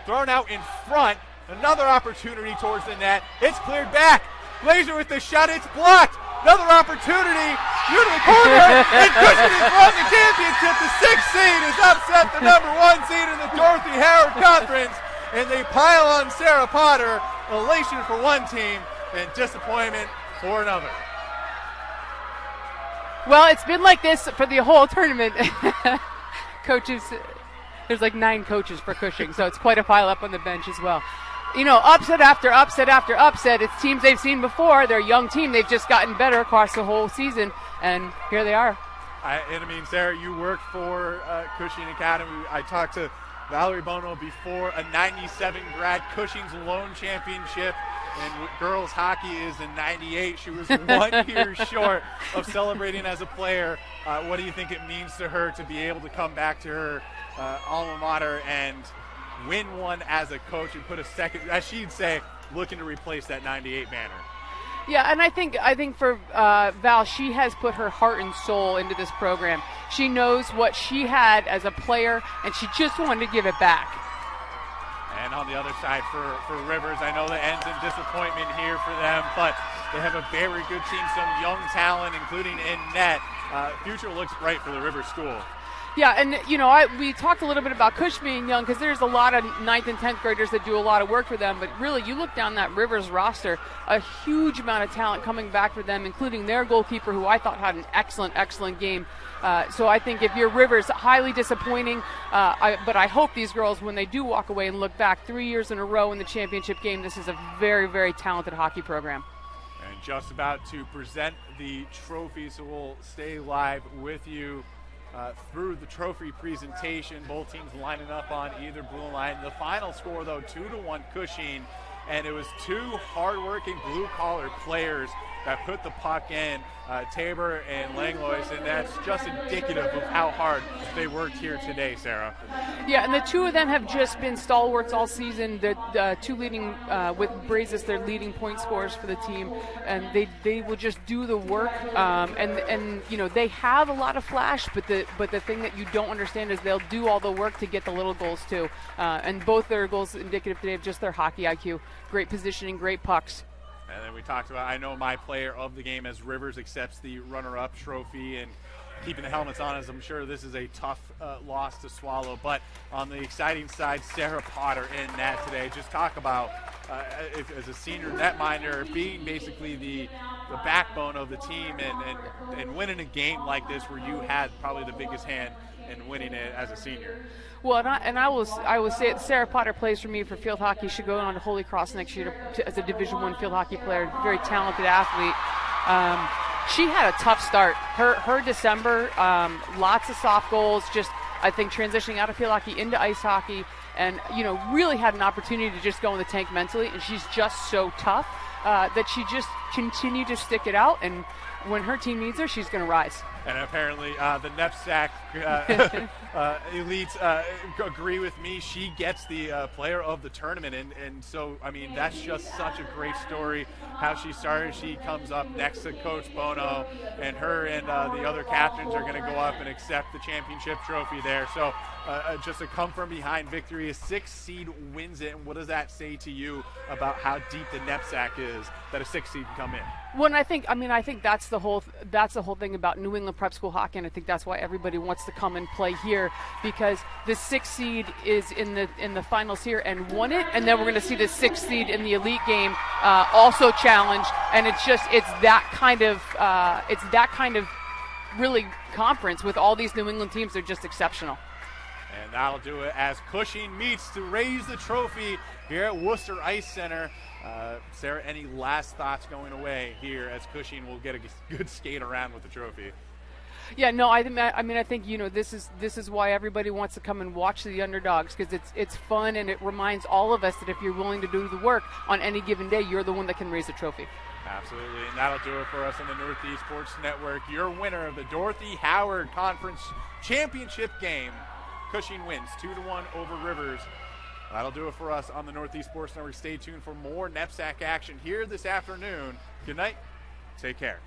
Thrown out in front. Another opportunity towards the net. It's cleared back. Glazer with the shot. It's blocked. Another opportunity. Through to the corner. And Cushing has won the championship. The 6th seed has upset the number 1 seed in the Dorothy Howard Conference. And they pile on Sarah Potter. Elation for one team and disappointment for another. Well, it's been like this for the whole tournament. Coaches, there's like 9 coaches for Cushing, so it's quite a pile up on the bench as well. You know, upset after upset after upset. It's teams they've seen before. They're a young team. They've just gotten better across the whole season, and here they are. I mean, Sarah, you work for Cushing Academy. I talked to Valerie Bono before, a 97 grad, Cushing's lone championship. And girls hockey is in 98. She was 1 year short of celebrating as a player. What do you think it means to her to be able to come back to her alma mater and win one as a coach and put a second, as she'd say, looking to replace that 98 banner? Yeah, and I think for Val, she has put her heart and soul into this program. She knows what she had as a player, and she just wanted to give it back. And on the other side for Rivers, I know that ends in disappointment here for them, but they have a very good team, some young talent, including in net. Future looks bright for the Rivers school. Yeah, and you know, we talked a little bit about Cush being young because there's a lot of 9th and 10th graders that do a lot of work for them, but really you look down that Rivers roster, a huge amount of talent coming back for them, including their goalkeeper, who I thought had an excellent game. So I think if you're Rivers, highly disappointing, but I hope these girls, when they do walk away and look back 3 years in a row in the championship game, this is a very, very talented hockey program. And just about to present the trophy, so we'll stay live with you through the trophy presentation. Both teams lining up on either blue line. The final score, though, 2-1 Cushing, and it was 2 hardworking blue-collar players that put the puck in, Tabor and Langlois, and that's just indicative of how hard they worked here today, Sarah. Yeah, and the 2 of them have just been stalwarts all season. The 2 leading, with Brazis, they're leading point scorers for the team, and they will just do the work. And you know, they have a lot of flash, but the thing that you don't understand is they'll do all the work to get the little goals too. And both their goals indicative today of just their hockey IQ, great positioning, great pucks. And then we talked about, I know my player of the game as Rivers accepts the runner-up trophy, and keeping the helmets on, as I'm sure this is a tough loss to swallow. But on the exciting side, Sarah Potter in net today. Just talk about, as a senior netminder, being basically the backbone of the team and winning a game like this where you had probably the biggest hand in winning it as a senior. Well, I will say it, Sarah Potter plays for me for field hockey. She'll go on to Holy Cross next year as a Division I field hockey player. Very talented athlete. She had a tough start. Her December, lots of soft goals. Just I think transitioning out of field hockey into ice hockey, and really had an opportunity to just go in the tank mentally. And she's just so tough that she just continued to stick it out. And when her team needs her, she's going to rise. And apparently the NEPSAC elites agree with me. She gets the player of the tournament. And so, I mean, that's just such a great story, how she started. She comes up next to Coach Bono, and her and the other captains are going to go up and accept the championship trophy there. So just a come-from-behind victory. A 6 seed wins it. And what does that say to you about how deep the NEPSAC is, that a 6 seed can come in? Well, and I think that's the whole thing about New England Prep School hockey, and I think that's why everybody wants to come and play here, because the 6th seed is in the finals here and won it, and then we're going to see the 6th seed in the elite game also challenged, and it's that kind of really conference with all these New England teams. They're just exceptional. And that'll do it as Cushing meets to raise the trophy here at Worcester Ice Center. Sarah, any last thoughts going away here as Cushing will get a good skate around with the trophy? Yeah, no, I think this is why everybody wants to come and watch the underdogs, because it's fun, and it reminds all of us that if you're willing to do the work on any given day, you're the one that can raise the trophy. Absolutely, and that'll do it for us on the Northeast Sports Network. Your winner of the Dorothy Howard Conference Championship game. Cushing wins 2-1 over Rivers. That'll do it for us on the Northeast Sports Network. Stay tuned for more NEPSAC action here this afternoon. Good night. Take care.